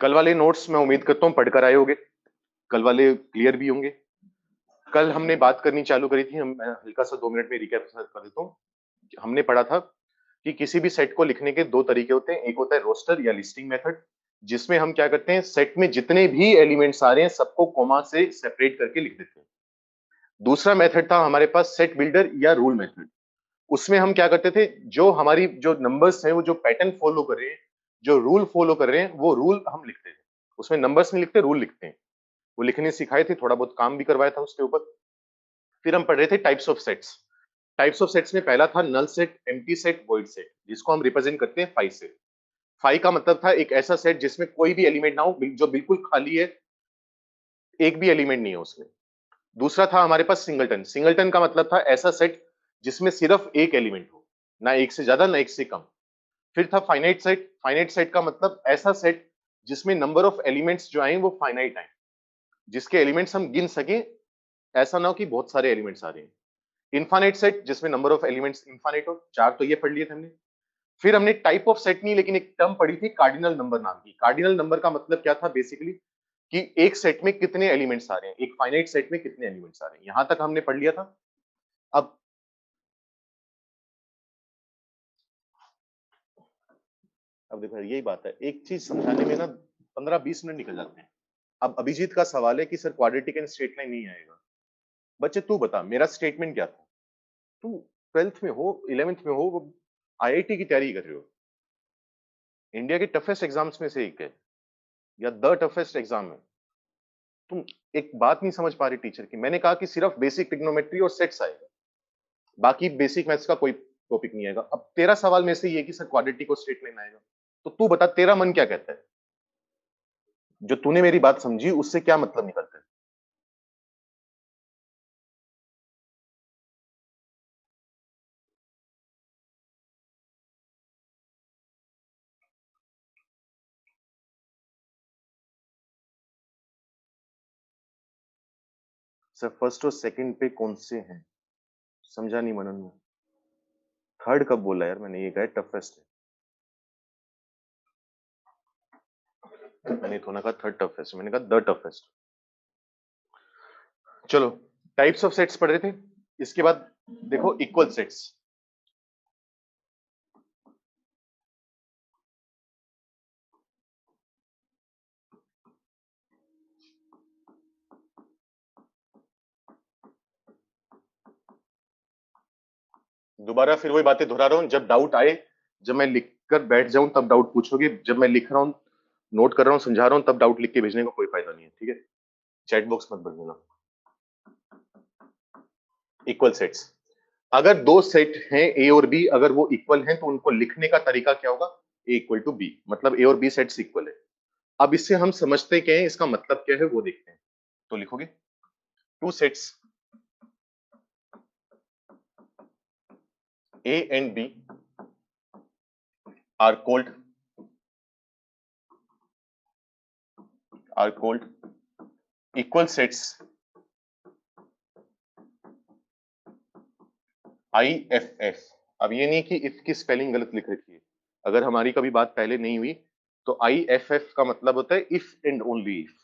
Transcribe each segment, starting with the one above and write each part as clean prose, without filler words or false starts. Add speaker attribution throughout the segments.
Speaker 1: कल वाले नोट्स मैं उम्मीद करता हूँ पढ़कर आए होंगे, कल वाले क्लियर भी होंगे। कल हमने बात करनी चालू करी थी, मैं हल्का सा 2 मिनट में रिकैप कर देता हूँ। हमने पढ़ा था कि किसी भी सेट को लिखने के 2 तरीके होते हैं, एक होता है रोस्टर या लिस्टिंग मेथड, जिसमें हम क्या करते हैं, सेट में जितने भी एलिमेंट्स आ रहे हैं सबको कॉमा से सेपरेट करके लिख देते हैं। दूसरा मेथड था हमारे पास सेट बिल्डर या रूल मेथड। उसमें हम क्या करते थे, जो हमारी जो नंबर्स हैं वो जो पैटर्न फॉलो कर रहे हैं, जो रूल फॉलो कर रहे हैं, वो रूल हम लिखते थे। उसमें नंबर्स नहीं लिखते, रूल लिखते हैं। वो लिखने सिखाए थे, थोड़ा बहुत काम भी करवाया था उसके ऊपर। फिर हम पढ़ रहे थे types of sets. Types of sets में पहला था null set, empty set, void set, जिसको हम रिप्रेजेंट करते हैं फाइव से। फाइव का मतलब था एक ऐसा सेट जिसमें कोई भी एलिमेंट ना हो, जो बिल्कुल खाली है, एक भी एलिमेंट नहीं है उसमें। दूसरा था हमारे पास सिंगलटन। सिंगलटन का मतलब था ऐसा सेट जिसमें सिर्फ एक एलिमेंट हो, ना एक से ज्यादा ना एक से कम। फिर था फाइनाइट सेट। फाइनाइट सेट का मतलब ऐसा सेट जिसमें नंबर ऑफ एलिमेंट्स जो आए वो फाइनाइट आए, जिसके एलिमेंट्स हम गिन सके, ऐसा ना हो कि बहुत सारे एलिमेंट्स आ रहे हैं। इनफाइनाइट सेट जिसमें नंबर ऑफ एलिमेंट्स इनफाइनाइट हो। चार तो ये पढ़ लिए थे हमने। फिर हमने टाइप ऑफ सेट नहीं, लेकिन एक टर्म पढ़ी थी कार्डिनल नंबर नाम की। कार्डिनल नंबर का मतलब क्या था बेसिकली, कि एक सेट में कितने एलिमेंट्स आ रहे हैं, एक फाइनाइट सेट में कितने एलिमेंट्स आ रहे हैं। यहां तक हमने पढ़ लिया था। अब देखो यही बात है, एक चीज समझाने में ना 15-20 मिनट निकल जाते हैं। अब अभिजीत का सवाल है कि sir quadratic and straight line नहीं आएगा। बच्चे तू बता, मेरा स्टेटमेंट क्या था? तू 12th में हो, 11th में हो, आईआईटी की तैयारी कर रहे हो, इंडिया के टफेस्ट एग्जाम्स में से एक है, या द टफेस्ट एग्जाम है। तुम एक बात नहीं समझ पा रहे टीचर की। मैंने कहा कि सिर्फ बेसिक ट्रिग्नोमेट्री और सेट्स आएगा, बाकी बेसिक मैथ्स का कोई टॉपिक नहीं आएगा। अब तेरा सवाल में से ये कि सर क्वाड्रेटिक और स्ट्रेट लाइन आएगा, तो तू बता तेरा मन क्या कहता है? जो तूने मेरी बात समझी उससे क्या मतलब निकलता है? सर फर्स्ट और सेकंड पे कौन से हैं? समझा नहीं मनन में। थर्ड कब बोला यार मैंने? ये कहा टफेस्ट है, मैंने तो ना कहा थर्ड टफेस्ट, मैंने कहा द टफेस्ट। चलो, टाइप्स ऑफ सेट्स पढ़ रहे थे। इसके बाद देखो इक्वल सेट्स। दोबारा फिर वही बातें दोहरा रहा हूं, जब डाउट आए, जब मैं लिखकर बैठ जाऊं तब डाउट पूछोगे, जब मैं लिख रहा हूं, नोट कर रहा हूं, समझा रहा हूं, तब डाउट लिख के भेजने का कोई फायदा नहीं है, ठीक है? चैट बॉक्स मत भर देना। इक्वल सेट्स, अगर दो सेट हैं ए और बी, अगर वो इक्वल हैं तो उनको लिखने का तरीका क्या होगा? ए इक्वल टू बी, मतलब ए और बी सेट्स इक्वल है। अब इससे हम समझते क्या है, इसका मतलब क्या है वो देखते हैं। तो लिखोगे two sets A and B are called equal sets IFF। अब ये नहीं कि इफ की स्पेलिंग गलत लिख रखी है, अगर हमारी कभी बात पहले नहीं हुई तो IFF का मतलब होता है इफ एंड ओनली इफ।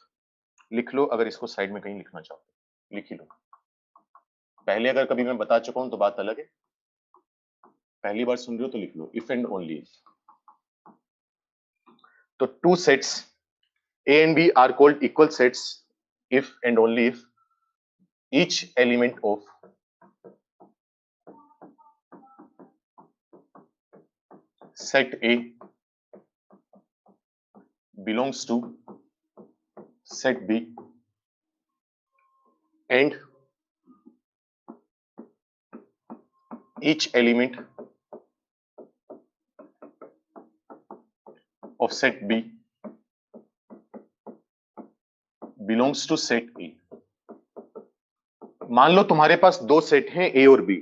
Speaker 1: लिख लो, अगर इसको साइड में कहीं लिखना चाहो लिख ही लो। पहले अगर कभी मैं बता चुका हूं तो बात अलग है, पहली बार सुन रहे हो तो लिख लो इफ एंड ओनली इफ। तो two sets A and B are called equal sets if and only if each element of set A belongs to set B and each element of set B belongs to set A। मान लो तुम्हारे पास दो set हैं A और B,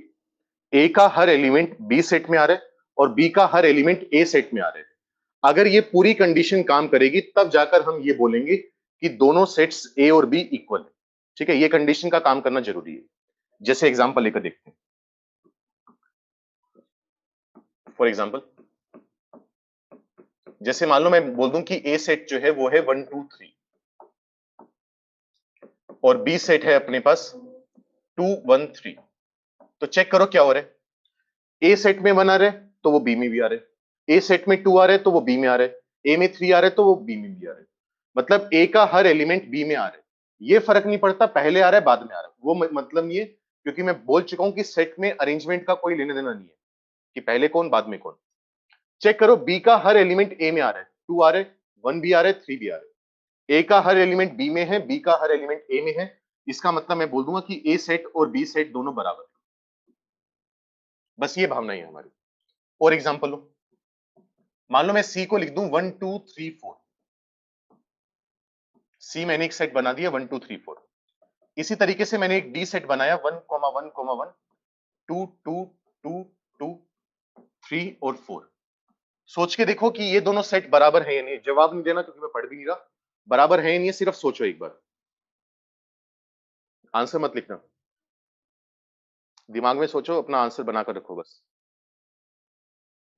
Speaker 1: A का हर element B set में आ रहा है और B का हर एलिमेंट A सेट में आ रहा है। अगर ये पूरी कंडीशन काम करेगी तब जाकर हम ये बोलेंगे कि दोनों सेट्स A और B इक्वल है। ठीक है, ये कंडीशन का काम करना जरूरी है। जैसे एग्जांपल लेकर देखते हैं। फॉर एग्जाम्पल, जैसे मान लो मैं बोल दूं कि ए सेट जो है वो है 1 2 3 और बी सेट है अपने पास 2 1 3। तो चेक करो क्या हो रहा है। ए सेट में 1 आ रहा है तो वो बी में भी आ रहा है, ए सेट में 2 आ रहा है तो वो बी में आ रहा है, ए में 3 आ रहा है तो वो बी में भी आ रहा है। मतलब ए का हर एलिमेंट बी में आ रहा है। ये फर्क नहीं पड़ता पहले आ रहा है बाद में आ रहा है, वो मतलब नहीं है, क्योंकि मैं बोल चुका हूं कि सेट में अरेंजमेंट का कोई लेना देना नहीं है कि पहले कौन बाद में कौन। चेक करो, बी का हर एलिमेंट ए में आ रहा है, 2 आ रहा है, 1 भी आ रहा है, 3 भी आ रहा है। ए का हर एलिमेंट बी में है, बी का हर एलिमेंट ए में है। इसका मतलब मैं बोल दूंगा कि ए सेट और बी सेट दोनों बराबर है। बस ये भावना ही है हमारी। और एग्जांपल लो, मान लो मैं सी को लिख दूं 1 2 3 4। सी मैंने एक सेट बना दिया 1 2 3 4। इसी तरीके से मैंने एक डी सेट बनाया 1 1 1 2 2 2 2 3 और 4। सोच के देखो कि ये दोनों सेट बराबर है या नहीं। जवाब नहीं देना क्योंकि मैं पढ़ भी नहीं रहा। बराबर है या नहीं, सिर्फ सोचो एक बार, आंसर मत लिखना। दिमाग में सोचो, अपना आंसर बनाकर रखो बस।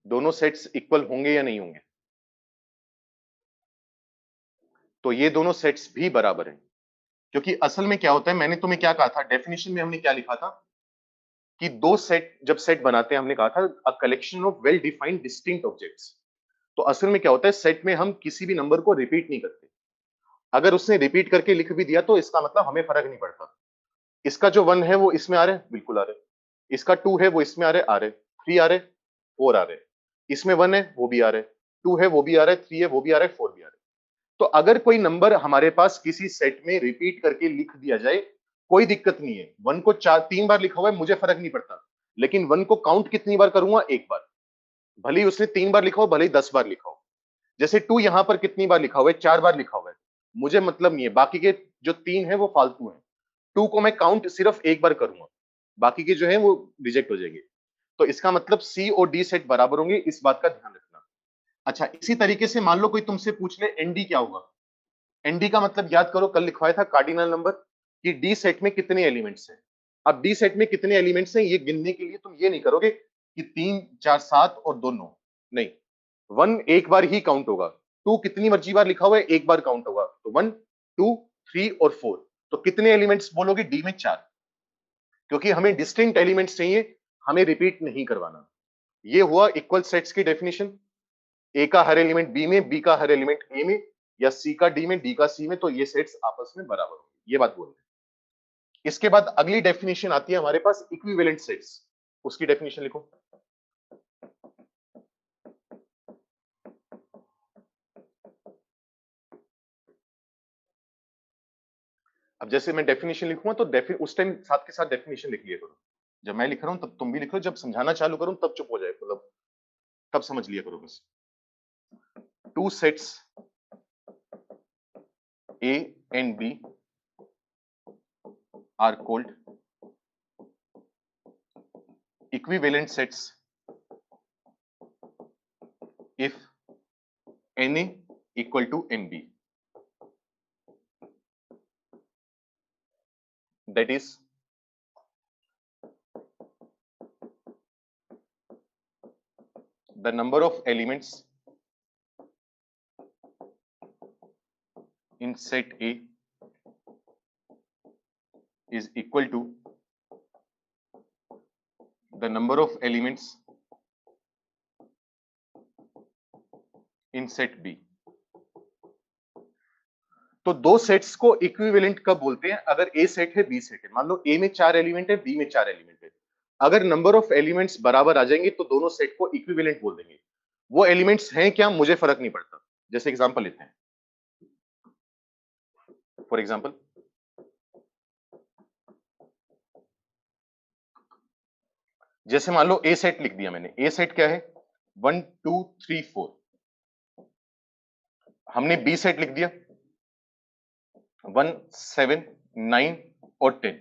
Speaker 1: दोनों सेट्स इक्वल होंगे या नहीं होंगे? तो ये दोनों सेट्स भी बराबर हैं, क्योंकि असल में क्या होता है, मैंने तुम्हें क्या कहा था, डेफिनेशन में हमने क्या लिखा था कि दो सेट जब सेट बनाते हैं, हमने कहा था a collection of well defined distinct objects. तो असल में क्या होता है, सेट में हम किसी भी नंबर को रिपीट नहीं करते। अगर उसने रिपीट करके लिख भी दिया तो इसका मतलब हमें फर्क नहीं पड़ता। इसका जो 1 है वो इसमें आ रहा है, बिल्कुल आ रहा है। इसका 2 है वो इसमें आ रहे, 3 आ रहे, 4 आ रहे। इसमें 1 है वो भी आ रहा है, 2 है वो भी आ रहा है, 3 है वो भी आ रहा है, 4 भी आ रहा है। तो अगर कोई नंबर हमारे पास किसी सेट में रिपीट करके लिख दिया जाए, कोई दिक्कत नहीं है। 1 को 3 बार लिखा हुआ है, मुझे फर्क नहीं पड़ता। लेकिन 1 को काउंट कितनी बार करूंगा? एक बार। भले ही उसने 3 बार लिखा हो, भले ही 10 बार लिखा हो। जैसे 2 यहां पर कितनी बार लिखा हुआ है? 4 बार लिखा हुआ है। मुझे मतलब नहीं है, बाकी के जो 3 है वो फालतू है। 2 को मैं काउंट सिर्फ एक बार करूंगा, बाकी के जो है वो रिजेक्ट हो जाएंगे। तो इसका मतलब सी और डी सेट बराबर होंगे, इस बात का ध्यान रखना। अच्छा, इसी तरीके से मान लो कोई तुमसे पूछ ले एनडी क्या होगा। एनडी का मतलब याद करो, कल लिखवाया था कार्डिनल नंबर, कि डी सेट में कितने एलिमेंट्स हैं। अब डी सेट में कितने एलिमेंट्स हैं ये गिनने के लिए तुम ये नहीं करोगे कि 3 4 7 और 2 9। नहीं, 1 एक बार ही काउंट होगा, 2 कितनी मर्जी बार लिखा हुआ है, एक बार काउंट होगा। तो 1 2 3 और 4। तो कितने एलिमेंट्स बोलोगे? डी में 4, क्योंकि हमें डिस्टिंक्ट एलिमेंट्स चाहिए, हमें रिपीट नहीं करवाना। ये हुआ इक्वल सेट्स की डेफिनेशन। ए का हर एलिमेंट बी में, बी का हर एलिमेंट ए में, या सी का डी में, डी का सी में, तो ये सेट्स आपस में बराबर होंगे। ये बात बोल रहे हैं। इसके बाद अगली डेफिनेशन आती है हमारे पास इक्विवेलेंट सेट्स। उसकी डेफिनेशन लिखो। अब जैसे मैं डेफिनेशन लिखूंगा तो उस टाइम साथ के साथ डेफिनेशन लिख लिया करो। जब मैं लिख रहा हूं तब तुम भी लिखो, जब समझाना चालू करूं तब चुप हो जाए, मतलब तब समझ लिया करो बस। Two sets A and B are called equivalent sets if Na equal to Nb. That is, the number of elements in set A is equal to the number of elements in set B. तो दो sets को equivalent कब बोलते हैं? अगर ए set है, B set है। मान लो ए में 4 एलिमेंट है, बी में 4 एलिमेंट है। अगर नंबर ऑफ एलिमेंट्स बराबर आ जाएंगे तो दोनों सेट को इक्विवेलेंट बोल देंगे। वो एलिमेंट्स हैं क्या, मुझे फर्क नहीं पड़ता। जैसे एग्जांपल लेते हैं, फॉर एग्जांपल जैसे मान लो ए सेट लिख दिया मैंने। ए सेट क्या है? 1 2 3 4। हमने बी सेट लिख दिया 1 7 9 और 10।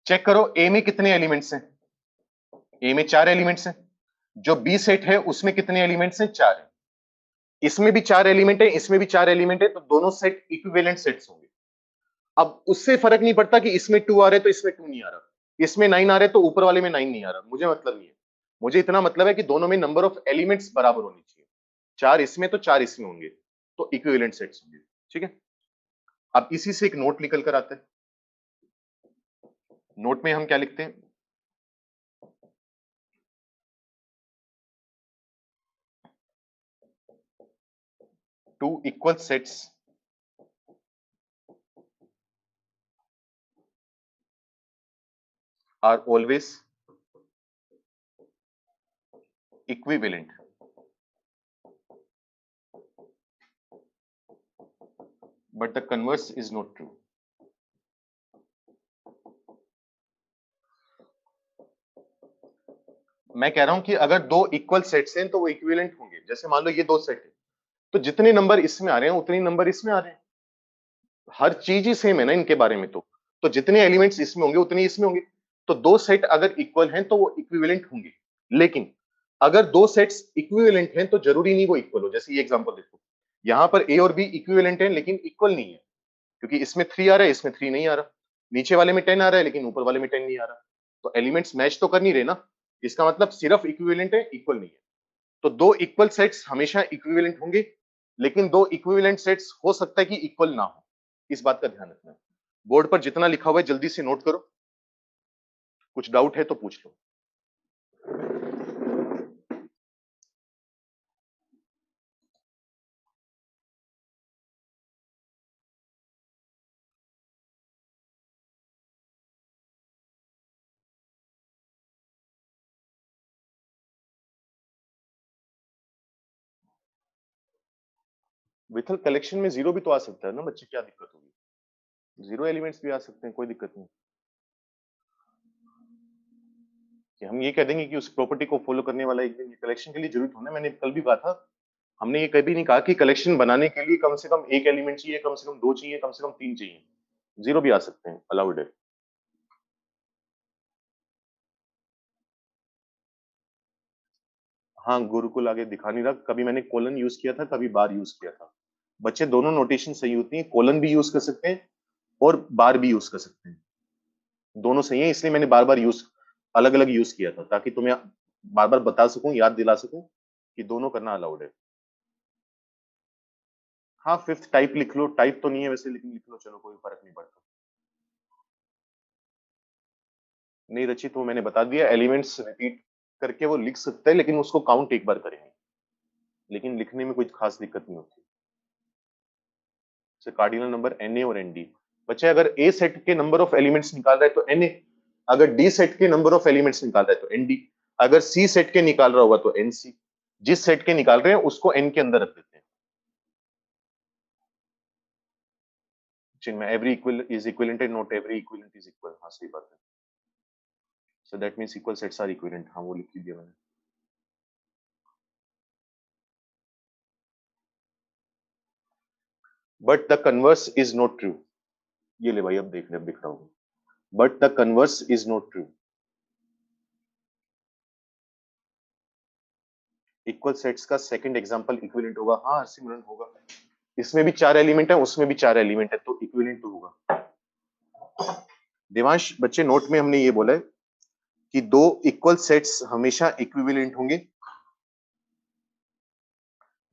Speaker 1: चेक करो ए में कितने एलिमेंट्स हैं? ए में 4 एलिमेंट्स हैं। जो बी सेट है उसमें कितने एलिमेंट्स हैं? 4 है। इसमें भी 4 एलिमेंट है, इसमें भी 4 एलिमेंट है, तो दोनों सेट इक्विवेलेंट सेट्स होंगे। अब उससे फर्क नहीं पड़ता कि इसमें 2 आ रहे तो इसमें 2 नहीं आ रहा, इसमें 9 आ रहे तो ऊपर वाले में 9 नहीं आ रहा, मुझे मतलब नहीं है। मुझे इतना मतलब है कि दोनों में नंबर ऑफ एलिमेंट्स बराबर होनी चाहिए। 4 इसमें तो 4 इसमें होंगे, तो इक्विवेलेंट सेट्स होंगे। ठीक है, अब इसी से एक नोट निकल कर आता है। नोट में हम क्या लिखते हैं? Two equal sets are always equivalent, but the converse is not true. मैं कह रहा हूं कि अगर दो इक्वल सेट्स हैं तो वो इक्विवेलेंट होंगे। जैसे मान लो ये दो सेट है, तो जितने नंबर इसमें आ रहे हैं उतने नंबर इसमें आ रहे हैं। हर चीज ही सेम है ना इनके बारे में। तो जितने एलिमेंट्स इसमें होंगे उतने इसमें होंगे। तो दो सेट अगर इक्वल हैं तो वो इक्विवेलेंट होंगे। लेकिन अगर दो सेट्स इक्विवेलेंट हैं तो जरूरी नहीं वो इक्वल हो। जैसे ये एग्जांपल देखो, यहाँ पर ए और बी इक्विवेलेंट हैं लेकिन इक्वल नहीं है, क्योंकि इसमें 3 आ रहा है, इसमें 3 नहीं आ रहा। नीचे वाले में 10 आ रहा है लेकिन ऊपर वाले में 10 नहीं आ रहा। तो एलिमेंट्स मैच तो कर नहीं रहे ना। इसका मतलब सिर्फ इक्विवेलेंट है, इक्वल नहीं है। तो दो इक्वल सेट्स हमेशा इक्विवेलेंट होंगे, लेकिन दो इक्विवेलेंट सेट्स हो सकता है कि इक्वल ना हो। इस बात का ध्यान रखना। बोर्ड पर जितना लिखा हुआ है जल्दी से नोट करो, कुछ डाउट है तो पूछ लो। विथल कलेक्शन में जीरो भी तो आ सकता है ना बच्चे, क्या दिक्कत होगी? जीरो एलिमेंट्स भी आ सकते हैं, कोई दिक्कत नहीं। कि हम ये कह देंगे कि उस प्रॉपर्टी को फॉलो करने वाला एक दिन कलेक्शन के लिए जरूरत होना है। मैंने कल भी कहा था, हमने ये कभी नहीं कहा कि कलेक्शन बनाने के लिए कम से कम एक एलिमेंट चाहिए, कम से कम दो चाहिए, कम से कम तीन चाहिए। जीरो भी आ सकते हैं, अलाउड है। हाँ, गुरुकुल आगे दिखा नहीं रहा। कभी मैंने कोलन यूज किया था, कभी बार यूज किया था। बच्चे दोनों नोटेशन सही होती है, कोलन भी यूज कर सकते हैं और बार भी यूज कर सकते हैं। दोनों सही है, इसलिए मैंने बार बार यूज अलग अलग यूज किया था, ताकि तुम्हें बार बार बता सकूं, याद दिला सकूं कि दोनों करना अलाउड है। हाँ, फिफ्थ टाइप लिख लो। टाइप तो नहीं है वैसे, लेकिन लिख लो, चलो कोई फर्क नहीं पड़ता। नहीं रचित, वो मैंने बता दिया, एलिमेंट्स रिपीट करके वो लिख सकते हैं, लेकिन उसको काउंट एक बार करेंगे। लेकिन लिखने में कोई खास दिक्कत नहीं होती। जैसे कार्डिनल नंबर Na और Nd। बच्चे अगर ए सेट के नंबर ऑफ एलिमेंट्स निकाल रहा है तो Na, अगर डी सेट के नंबर ऑफ एलिमेंट्स निकाल रहा है तो Nd, अगर सी सेट के निकाल रहा होगा तो Nc। जिस सेट के निकाल रहे हैं उसको n के अंदर रख देते हैं। जिनमें every equal is equivalent and not every equivalent is equal. हाँ सही बात है। So that means equal sets are equivalent. हाँ वो लिख दिया मैंने। But the converse is not true. ये ले भाई, अब देख ले, अब दिख रहा होगा। But the converse is not true. Equal sets का सेकंड एग्जांपल इक्विवेलेंट होगा। हाँ सिमरन होगा। इसमें भी चार एलिमेंट है, उसमें भी चार एलिमेंट है, तो इक्विवेलेंट तो होगा। देवांश बच्चे, नोट में हमने ये बोला है कि दो इक्वल सेट्स हमेशा इक्विवेलेंट होंगे,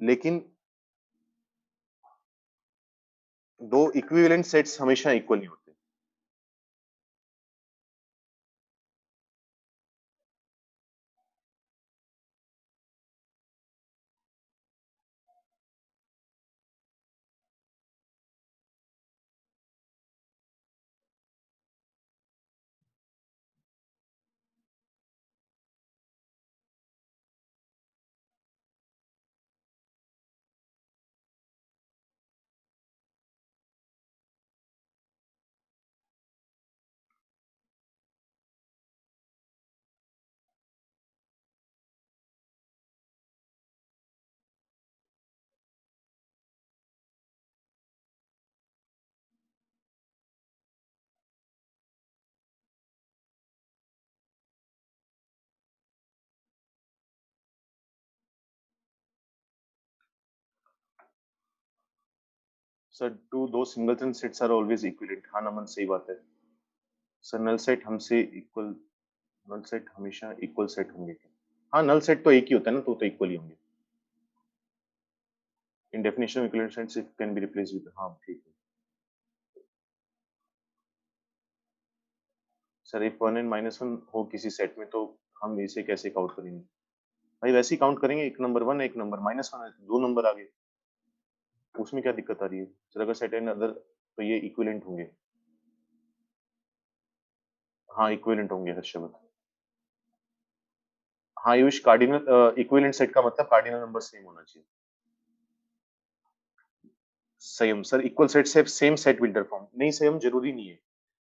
Speaker 1: लेकिन दो इक्विवेलेंट सेट्स हमेशा इक्वल नहीं होते। सर टू दो singleton sets are always equivalent. हाँ नमन, सही बात है। सर नल सेट हमसे इक्वल, नल सेट हमेशा इक्वल सेट होंगे। हाँ नल सेट तो एक ही होता है ना, तो इक्वल ही होंगे। In definition of equivalent sets it can be replaced with, हाँ ठीक है सर। इफ 1 एंड -1 हो किसी सेट में तो हम इसे कैसे काउंट करेंगे? भाई वैसे ही काउंट करेंगे, एक नंबर 1 एक नंबर -1 है, दो नंबर आ गए, उसमें क्या दिक्कत आ रही है सर? अगर सेट एंड अदर तो ये इक्विवेलेंट होंगे। हाँ इक्विवेलेंट होंगे हर्षवर्धन। हाँ आयुष, कार्डिनल इक्विवेलेंट सेट का मतलब कार्डिनल नंबर सेम होना चाहिए। संयम सर, इक्वल सेट से सेम सेट बिल्डर फॉर्म नहीं, संयम जरूरी नहीं है।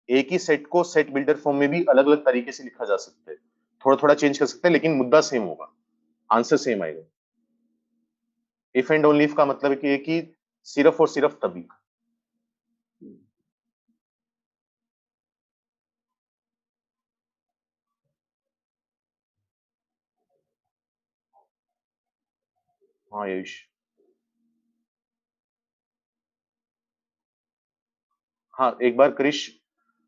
Speaker 1: एक ही सेट को सेट बिल्डर फॉर्म में भी अलग अलग तरीके से लिखा जा सकता है, थोड़ा थोड़ा चेंज कर सकते हैं, लेकिन मुद्दा सेम होगा, आंसर सेम आएगा। इफ एंड ओनली इफ का मतलब है कि सिर्फ और सिर्फ तभी। हाँ आयुष, हाँ एक बार क्रिश,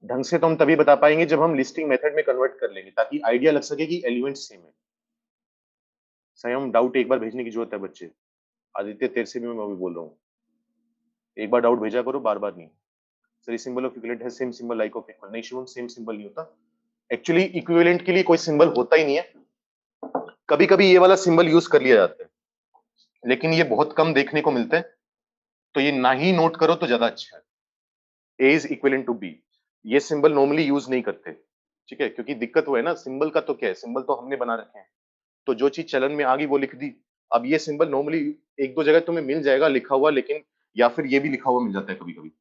Speaker 1: ढंग से तो हम तभी बता पाएंगे जब हम लिस्टिंग मेथड में कन्वर्ट कर लेंगे, ताकि आइडिया लग सके कि एलिमेंट सेम है। संयम डाउट एक बार भेजने की जरूरत है बच्चे। आदित्य तेरे से भी मैं अभी बोल रहा हूँ, एक बार डाउट भेजा करो, बार बार नहीं। सर सिंबल ऑफ इक्विवेलेंट है same symbol like of equal, नहीं शिवम सेम सिंबल नहीं होता। एक्चुअली इक्विवेलेंट के लिए कोई सिंबल होता ही नहीं है, कभी कभी ये वाला सिंबल यूज कर लिया जाता है, लेकिन ये बहुत कम देखने को मिलता है, तो ये ना ही नोट करो तो ज्यादा अच्छा है। ए इज इक्विवेलेंट टू बी, ये सिंबल नॉर्मली यूज नहीं करते, ठीक है, क्योंकि दिक्कत वो है ना, सिंबल का तो क्या है, सिंबल तो हमने बना रखे हैं, तो जो चीज चलन में आ गई वो लिख दी। अब ये सिंबल नॉर्मली एक दो जगह तुम्हें मिल जाएगा लिखा हुआ, लेकिन या फिर ये भी लिखा हुआ मिल जाता है कभी कभी,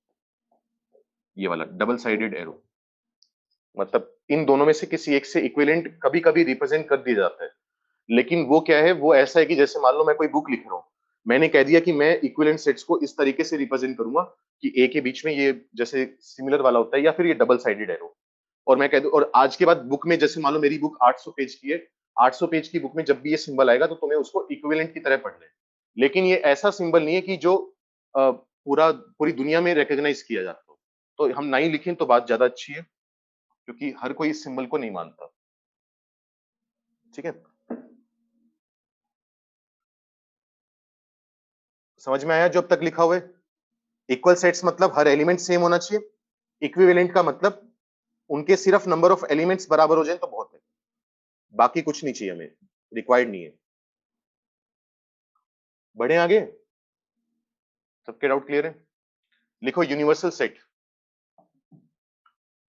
Speaker 1: ये वाला डबल साइडेड एरो, मतलब इन दोनों में से किसी एक से इक्विवेलेंट कभी कभी रिप्रेजेंट कर दिया जाता है। लेकिन वो क्या है, वो ऐसा है कि जैसे मान लो मैं कोई बुक लिख रहा हूँ, मैंने कह दिया कि मैं इक्विवेलेंट सेट्स को इस तरीके से रिप्रेजेंट करूंगा कि ए के बीच में ये जैसे सिमिलर वाला होता है, या फिर ये डबल साइडेड एरो, और मैं कह दूं, और आज के बाद बुक में जैसे मान लो मेरी बुक 800 पेज की है, 800 पेज की बुक में जब भी ये सिंबल आएगा तो तुम्हें उसको इक्विवेलेंट की तरह पढ़ना है। लेकिन ये ऐसा सिंबल नहीं है कि जो पूरी दुनिया में रिकॉग्नाइज किया जाता हो, तो हम नहीं लिखें तो बात ज्यादा अच्छी है, क्योंकि हर कोई इस सिंबल को नहीं मानता। ठीक है, समझ में आया जो अब तक लिखा हुआ है? इक्वल सेट्स मतलब हर एलिमेंट सेम होना चाहिए, इक्विवेलेंट का मतलब उनके सिर्फ नंबर ऑफ एलिमेंट्स बराबर हो जाए तो बहुत है, बाकी कुछ नहीं चाहिए हमें, रिक्वायर्ड नहीं है। बढ़े आगे, सबके डाउट क्लियर है? लिखो यूनिवर्सल सेट,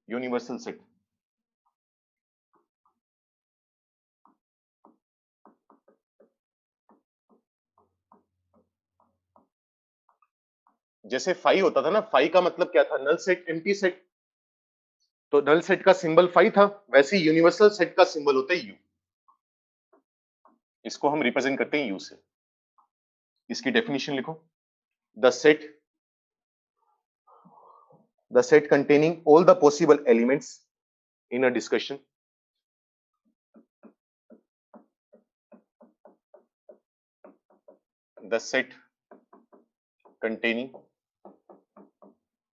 Speaker 1: यूनिवर्सल सेट जैसे फाई होता था ना, फाई का मतलब क्या था, नल सेट एम्प्टी सेट, तो नल सेट का सिंबल फाई था, वैसे ही यूनिवर्सल सेट का सिंबल होता है यू, इसको हम रिप्रेजेंट करते हैं यू से। इसकी डेफिनेशन लिखो, the set, the set containing all the possible elements in a discussion, the set containing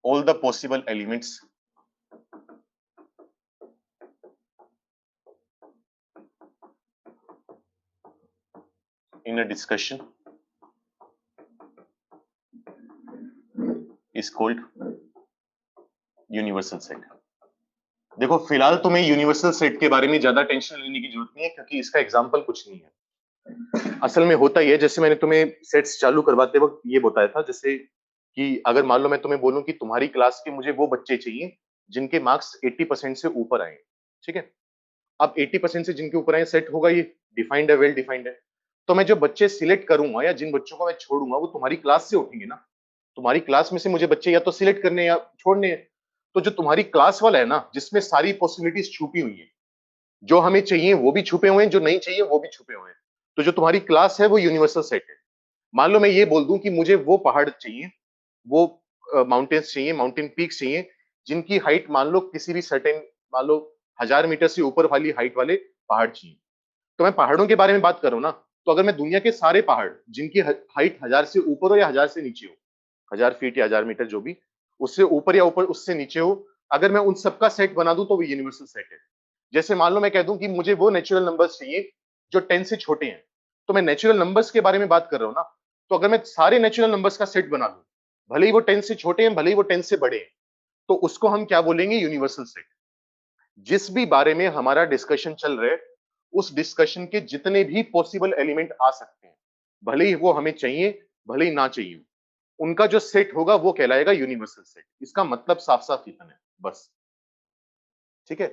Speaker 1: all the possible elements in a discussion is called universal set. देखो फिलहाल तुम्हें यूनिवर्सल सेट के बारे में ज्यादा टेंशन लेने की जरूरत नहीं है, क्योंकि इसका एग्जांपल कुछ नहीं है। असल में होता ही है, जैसे मैंने तुम्हें सेट्स चालू करवाते वक्त ये बताया था, जैसे कि अगर मान लो मैं तुम्हें बोलूं कि तुम्हारी क्लास के मुझे वो बच्चे चाहिए जिनके मार्क्स 80% से ऊपर आए, ठीक है, अब 80% से जिनके ऊपर आए सेट होगा, ये डिफाइंड है, वेल डिफाइंड है, तो मैं जो बच्चे सिलेक्ट करूंगा या जिन बच्चों को मैं छोड़ूंगा वो तुम्हारी क्लास से उठेंगे ना, तुम्हारी क्लास में से मुझे बच्चे या तो सिलेक्ट करने या छोड़ने हैं। तो जो तुम्हारी क्लास वाला है ना, जिसमें सारी पॉसिबिलिटीज छुपी हुई है, जो हमें चाहिए वो भी छुपे हुए हैं, जो नहीं चाहिए वो भी छुपे हुए हैं, तो जो तुम्हारी क्लास है वो यूनिवर्सल सेट है। मान लो मैं ये बोल दूं कि मुझे वो पहाड़ चाहिए, वो माउंटेन्स चाहिए, माउंटेन पीक्स चाहिए, जिनकी हाइट मान लो किसी भी सर्टेन, मान लो 1000 मीटर से ऊपर वाली हाइट वाले पहाड़ चाहिए, तो मैं पहाड़ों के बारे में बात करूं ना, तो अगर मैं दुनिया के सारे पहाड़ जिनकी हाइट 1000 से ऊपर हो या 1000 से नीचे हो, 1000 फीट या 1000 मीटर जो भी, उससे ऊपर या ऊपर उससे नीचे हो, अगर मैं उन सबका सेट बना दूं तो वो यूनिवर्सल सेट है। जैसे मान लो मैं कह दूं कि मुझे वो नेचुरल नंबर्स चाहिए जो 10 से छोटे हैं, तो मैं नेचुरल नंबर्स के बारे में बात कर रहा हूं ना, तो अगर मैं सारे नेचुरल नंबर्स का सेट बना लूं, भले ही वो 10 से छोटे हैं, भले ही वो 10 से बड़े हैं, तो उसको हम क्या बोलेंगे? Universal set. जिस भी बारे में हमारा डिस्कशन चल रहा है, उस डिस्कशन के जितने भी पॉसिबल एलिमेंट आ सकते हैं, भले ही वो हमें चाहिए, भले ही ना चाहिए, उनका जो सेट होगा वो कहलाएगा यूनिवर्सल सेट। इसका मतलब साफ साफ इतना है, बस। ठीक है,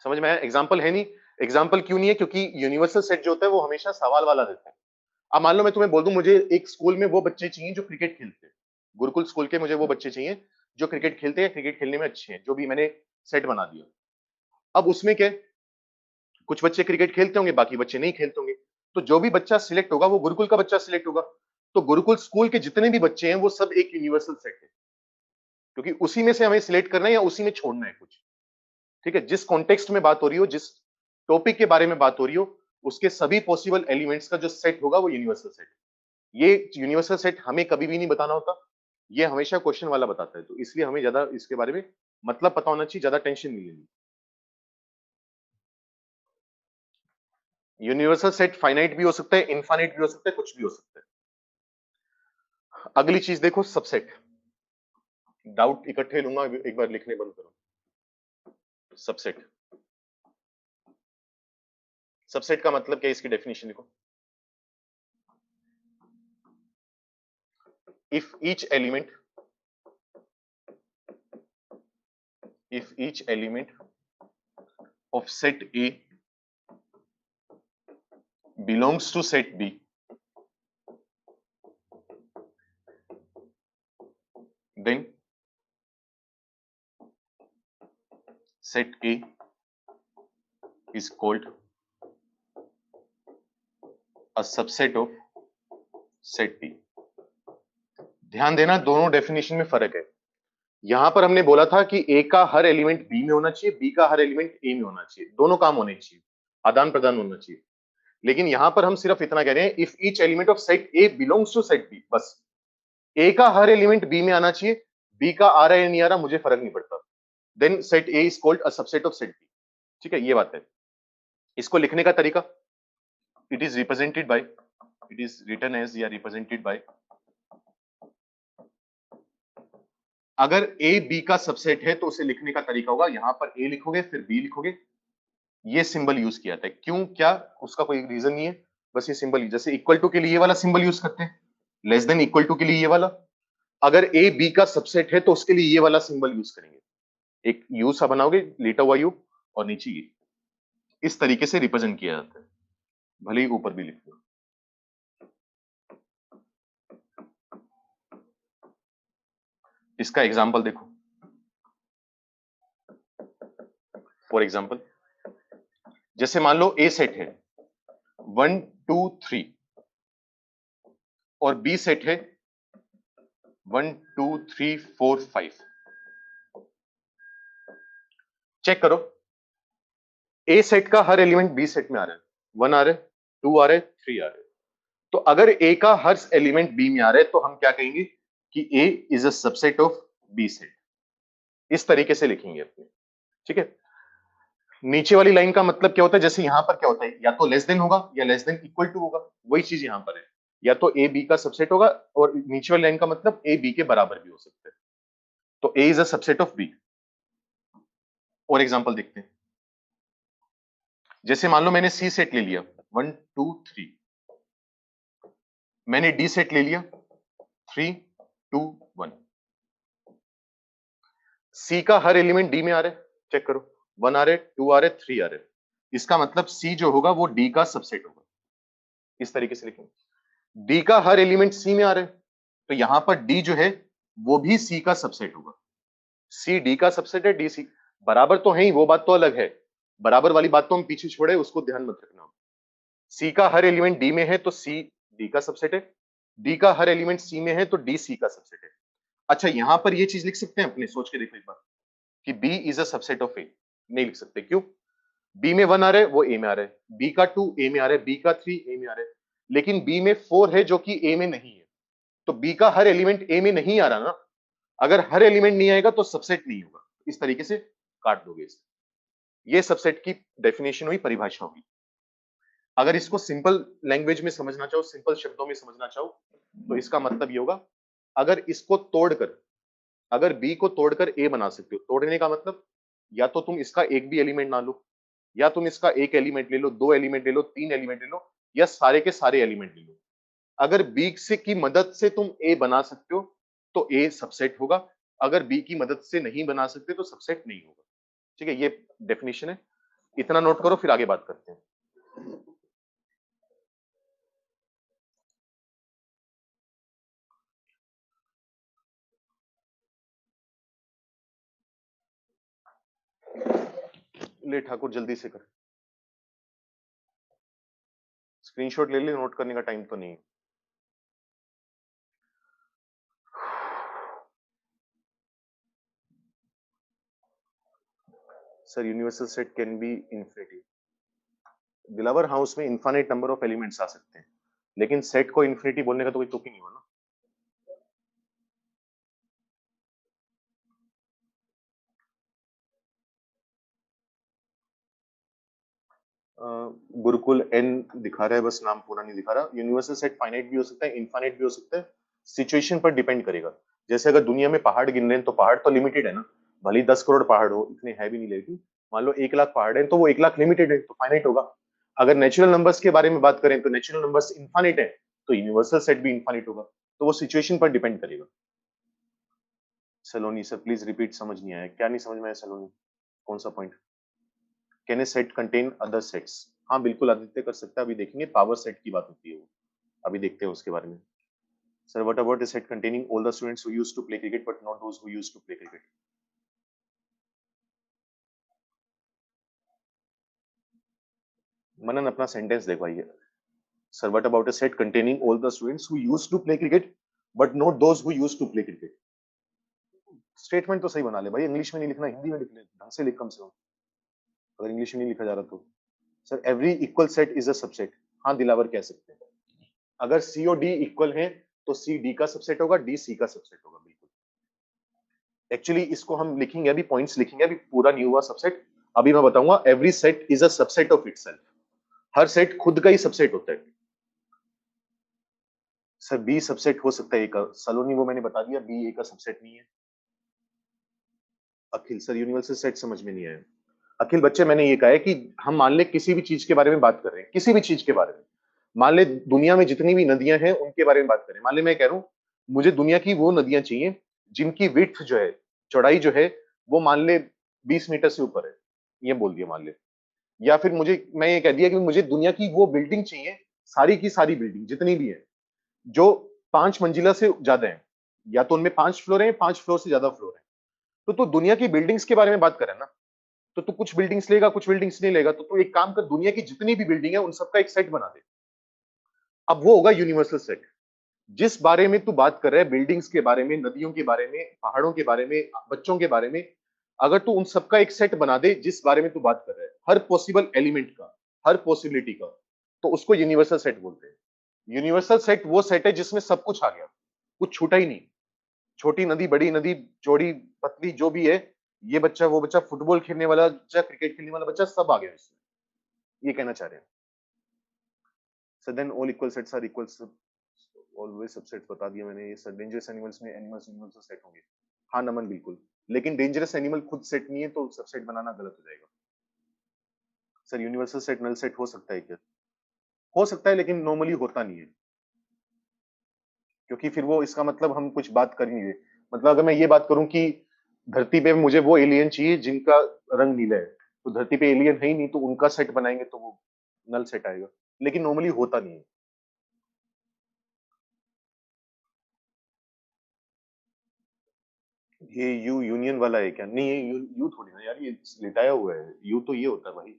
Speaker 1: समझ में आया? एग्जाम्पल है नहीं। एग्जाम्पल क्यों नहीं है? क्योंकि यूनिवर्सल सेट जो होता है वो हमेशा सवाल वाला रहता है। अब मान लो मैं तुम्हें बोल दूं मुझे एक स्कूल में वो बच्चे चाहिए जो क्रिकेट खेलते हैं, गुरुकुल स्कूल के मुझे वो बच्चे चाहिए जो क्रिकेट खेलते हैं, क्रिकेट खेलने में अच्छे हैं, जो भी मैंने सेट बना दिया। अब उसमें क्या है? कुछ बच्चे क्रिकेट खेलते होंगे, बाकी बच्चे नहीं खेलते होंगे। तो जो भी बच्चा सिलेक्ट होगा वो गुरुकुल का बच्चा सिलेक्ट होगा। तो गुरुकुल स्कूल के जितने भी बच्चे हैं वो सब एक यूनिवर्सल सेट है, क्योंकि उसी में से हमें सिलेक्ट करना है या उसी में छोड़ना है कुछ। ठीक है, जिस कॉन्टेक्स्ट में बात हो रही हो, जिस टॉपिक के बारे में बात हो रही हो, उसके सभी पॉसिबल एलिमेंट्स का जो सेट होगा वो यूनिवर्सल सेट। ये यूनिवर्सल सेट हमें कभी भी नहीं बताना होता, ये हमेशा क्वेश्चन वाला बताता है। तो इसलिए हमें ज्यादा इसके बारे में मतलब पता होना चाहिए, ज्यादा टेंशन नहीं लेनी। यूनिवर्सल सेट फाइनाइट भी हो सकता है, इनफाइनाइट भी हो सकता है, कुछ भी हो सकता है। अगली चीज देखो, सबसेट। डाउट इकट्ठे लूंगा, एक बार लिखने बंद करो। सबसेट, सबसेट का मतलब क्या है? इसकी डेफिनेशन लिखो। If each element, if each element of set A belongs to set B, then set A is called a subset of set B. ध्यान देना, दोनों डेफिनेशन में फर्क है। यहां पर हमने बोला था कि A का हर एलिमेंट B में होना चाहिए, B का हर एलिमेंट A में होना चाहिए, दोनों काम होने चाहिए, आदान प्रदान होना चाहिए। लेकिन यहां पर हम सिर्फ इतना कह रहे हैं, if each element of set A belongs to set B, बस। A का हर एलिमेंट B में आना चाहिए, B का आ रहा है नहीं आ रहा मुझे फर्क नहीं पड़ता, then set A is called a subset of set B। ठीक है, ये बात है। इसको लिखने का तरीका, it is represented by, it is written as या रिप्रेजेंटेड बाय, अगर A B का सबसेट है तो उसे लिखने का तरीका होगा, यहां पर A लिखोगे फिर B लिखोगे, ये सिंबल यूज किया जाता है। क्यों, क्या, उसका कोई रीजन नहीं है, बस ये सिंबल। जैसे इक्वल टू के लिए ये वाला सिंबल यूज करते हैं, लेस देन इक्वल टू के लिए ये वाला, अगर A B का सबसेट है तो उसके लिए ये वाला सिंबल यूज करेंगे। एक यू सा बनाओगे, लेटा हुआ यू, और नीचे ये, इस तरीके से रिप्रेजेंट किया जाता है, भले ही ऊपर भी लिख दो। इसका एग्जाम्पल देखो, फॉर एग्जाम्पल जैसे मान लो ए सेट है 1 2 3 और बी सेट है 1 2 3 4 5। चेक करो, ए सेट का हर एलिमेंट बी सेट में आ रहा है, 1 आ रहा है, 2 आ रहा है, 3 आ रहा है। तो अगर ए का हर एलिमेंट बी में आ रहा है तो हम क्या कहेंगे कि A is a subset of B set. इस तरीके से लिखेंगे अपने। ठीक है, नीचे वाली लाइन का मतलब क्या होता है? जैसे यहां पर क्या होता है, या तो लेस देन होगा या लेस देन इक्वल टू होगा, वही चीज यहां पर है। या तो ए बी का सबसेट होगा, और नीचे वाली लाइन का मतलब ए बी के बराबर भी हो सकता है। तो A is a subset of B. और एग्जांपल देखते हैं, जैसे मान लो मैंने सी सेट ले लिया 1 2 3, मैंने डी सेट ले लिया 3 2 1। सी का हर एलिमेंट डी में आ रहा है, चेक करो, 1 आ रहे, 2 आ रहे, 3 आ रहे। इसका मतलब सी जो होगा वो डी का सबसेट होगा। इस तरीके से लिखेंगे, डी का हर एलिमेंट सी में आ रहा है, तो यहां पर डी जो है वो भी सी का सबसेट होगा। सी डी का सबसेट है, डी सी बराबर तो है ही, वो बात तो अलग है, बराबर वाली बात तो हम पीछे छोड़े, उसको ध्यान मत रखना। सी का हर एलिमेंट डी में है तो सी डी का सबसेट है, डी का हर एलिमेंट सी में है तो डी सी का सबसेट है। अच्छा, यहां पर ये चीज लिख सकते हैं अपने, सोच के देखो एक बार, कि B is a subset of A. नहीं लिख सकते, क्यों? बी में 1 आ रहा है वो ए में आ रहा है, बी का 2 ए में आ रहा है, बी का 3 ए में आ रहा है, लेकिन बी में 4 है जो कि ए में नहीं है। तो बी का हर एलिमेंट ए में नहीं आ रहा ना, अगर हर एलिमेंट नहीं आएगा तो सबसेट नहीं होगा। इस तरीके से काट दोगे इसे। ये सबसेट की डेफिनेशन हुई, परिभाषा हुई। अगर इसको सिंपल लैंग्वेज में समझना चाहो, सिंपल शब्दों में समझना चाहो, तो इसका मतलब ये होगा, अगर इसको तोड़कर, अगर बी को तोड़कर ए बना सकते हो, तोड़ने का मतलब या तो तुम इसका एक भी एलिमेंट ना लो, या तुम इसका एक एलिमेंट ले लो, दो एलिमेंट ले लो, तीन एलिमेंट ले लो, या सारे के सारे एलिमेंट ले लो। अगर बी से की मदद से तुम ए बना सकते हो, तो ए सबसेट होगा। अगर बी की मदद से नहीं बना सकते तो सबसेट नहीं होगा। ठीक है, ये डेफिनेशन है। इतना नोट करो, फिर आगे बात करते हैं। ले ठाकुर, जल्दी से कर। स्क्रीनशॉट ले ले, नोट करने का टाइम तो नहीं है। Sir, universal set can be infinity. Dilawar, हाँ, उसमें इनफाइनाइट नंबर ऑफ एलिमेंट्स आ सकते हैं, लेकिन सेट को इन्फिनिटी बोलने का तो कोई तुक ही नहीं हुआ ना। गुरुकुल एन दिखा रहा है, बस नाम पूरा नहीं दिखा रहा। यूनिवर्सल सेट फाइनाइट भी हो सकता है, इनफाइनाइट भी हो सकता है, सिचुएशन पर डिपेंड करेगा। जैसे अगर दुनिया में पहाड़ गिन रहे हैं तो पहाड़ तो लिमिटेड है ना, भले ही 10 करोड़ पहाड़ हो, इतने है भी नहीं, लेकिन मान लो 1 लाख पहाड़ है तो वो 1 लाख लिमिटेड है, तो फाइनाइट होगा। अगर नेचुरल नंबर्स के बारे में बात करें तो नेचुरल नंबर्स इनफाइनाइट है, तो यूनिवर्सल सेट भी इनफाइनाइट होगा। तो वो सिचुएशन पर डिपेंड करेगा। सलोनी सर, प्लीज रिपीट, समझ नहीं आया, क्या नहीं समझ में आया सलोनी? कौन सा point? Can a set contain other sets? हाँ बिल्कुल, आदित्य कर सकता है, अभी देखेंगे, पावर सेट की बात होती है वो, अभी देखते हैं उसके बारे में। Sir, what about a set containing all the students who used to play cricket but not those who used to play cricket? Manan, अपना सेंटेंस देखवाइए। Sir, what about a set containing all the students who used to play cricket but not those who used to play cricket? Statement तो सही बना ले भाई, English में नहीं लिखना, हिंदी में लिख ले, ढंग से लिख कम से कम, अगर इंग्लिश में नहीं लिखा जा रहा तो। Sir, every equal set is a subset. हाँ दिलावर, कह सकते हैं। अगर सी और डी इक्वल हैं तो सी डी का सबसेट होगा, डी सी का सबसेट होगा, बिल्कुल। एक्चुअली इसको हम लिखेंगे, अभी पॉइंट्स लिखेंगे, अभी पूरा नहीं हुआ सबसेट। अभी मैं बताऊंगा, every set is a subset of itself. Her set खुद का ही सबसेट होता है। सर, बी सबसेट हो सकता है ए का, सलोनी वो मैंने बता दिया, बी ए का सबसेट नहीं है। अखिल सर, यूनिवर्सल सेट समझ में नहीं आया। अखिल बच्चे, मैंने ये कहा है कि हम मान ले किसी भी चीज के बारे में बात कर रहे हैं, किसी भी चीज के बारे में, मान ले दुनिया में जितनी भी नदियां हैं उनके बारे में बात करें। मान ले मैं कह रहा हूं, मुझे दुनिया की वो नदियां चाहिए जिनकी विड्थ जो है, चौड़ाई जो है, वो मान ले 20 मीटर से ऊपर है, ये बोल दिया मान ले। या फिर मुझे, मैं ये कह दिया कि मुझे दुनिया की वो बिल्डिंग चाहिए, सारी की सारी बिल्डिंग जितनी भी है, जो 5 मंजिला से ज्यादा है, या तो उनमें 5 फ्लोर है, 5 फ्लोर से ज्यादा फ्लोर है। तो तू दुनिया की बिल्डिंग्स के बारे में बात करे ना, तो तू कुछ बिल्डिंग्स लेगा, कुछ बिल्डिंग्स नहीं लेगा, तो तू एक काम कर, दुनिया की जितनी भी बिल्डिंग है उन सबका एक सेट बना दे। अब वो होगा यूनिवर्सल सेट। जिस बारे में तू बात कर रहा है, बिल्डिंग्स के बारे में, नदियों के बारे में, पहाड़ों के बारे में, बच्चों के बारे में, अगर तू उन सबका एक सेट बना दे जिस बारे में तू बात कर रहा है, हर पॉसिबल एलिमेंट का, हर पॉसिबिलिटी का, तो उसको यूनिवर्सल सेट बोलते हैं। यूनिवर्सल सेट वो सेट है जिसमें सब कुछ आ गया, कुछ छूटा ही नहीं। छोटी नदी, बड़ी नदी, चौड़ी, पतली, जो भी है, ये बच्चा, वो बच्चा, फुटबॉल खेलने वाला बच्चा, क्रिकेट खेलने वाला बच्चा, सब आ गया इसमें, ये कहना चाह रहे हैं। So then all equal sets are equal, always subsets बता दिया मैंने। ये सर, डेंजरस एनिमल्स में एनिमल्स यूनिवर्सल सेट होंगे। हाँ नमन, बिल्कुल, लेकिन डेंजरस एनिमल खुद सेट नहीं है, तो सबसेट बनाना गलत हो जाएगा। Sir, universal set null set हो सकता है क्या? हो सकता है, लेकिन नॉर्मली होता नहीं है, क्योंकि फिर वो, इसका मतलब हम कुछ बात कर नहीं रहे। मतलब अगर मैं ये बात करूं कि धरती पे मुझे वो एलियन चाहिए जिनका रंग नीला है, तो धरती पे एलियन है ही नहीं, तो उनका सेट बनाएंगे तो वो नल सेट आएगा, लेकिन नॉर्मली होता नहीं है। ये यू यूनियन वाला है क्या? नहीं, ये यू थोड़ी ना यार, ये लिटाया हुआ है, यू तो ये होता है भाई।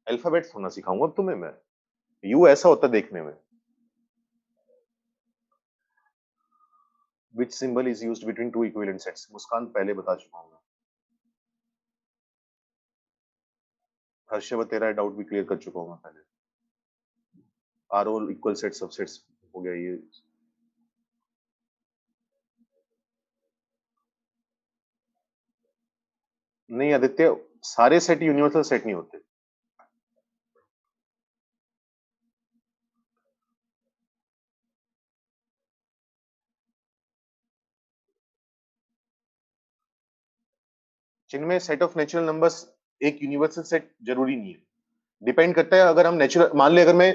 Speaker 1: अल्फाबेट थोड़ा सिखाऊंगा अब तुम्हें मैं, यू ऐसा होता है देखने में। Which symbol is used between two equivalent sets? Muskan, पहले बता चुका हूँ मैं। हर्षव, तेरा डाउट भी क्लियर कर चुका हूँ मैं पहले। Are all equal set subsets हो गया ये। नहीं आदित्य, सारे सेट यूनिवर्सल सेट नहीं होते। जिनमें सेट ऑफ नेचुरल नंबर्स एक यूनिवर्सल सेट जरूरी नहीं है, डिपेंड करता है। अगर हम नेचुरल, मान ले अगर मैं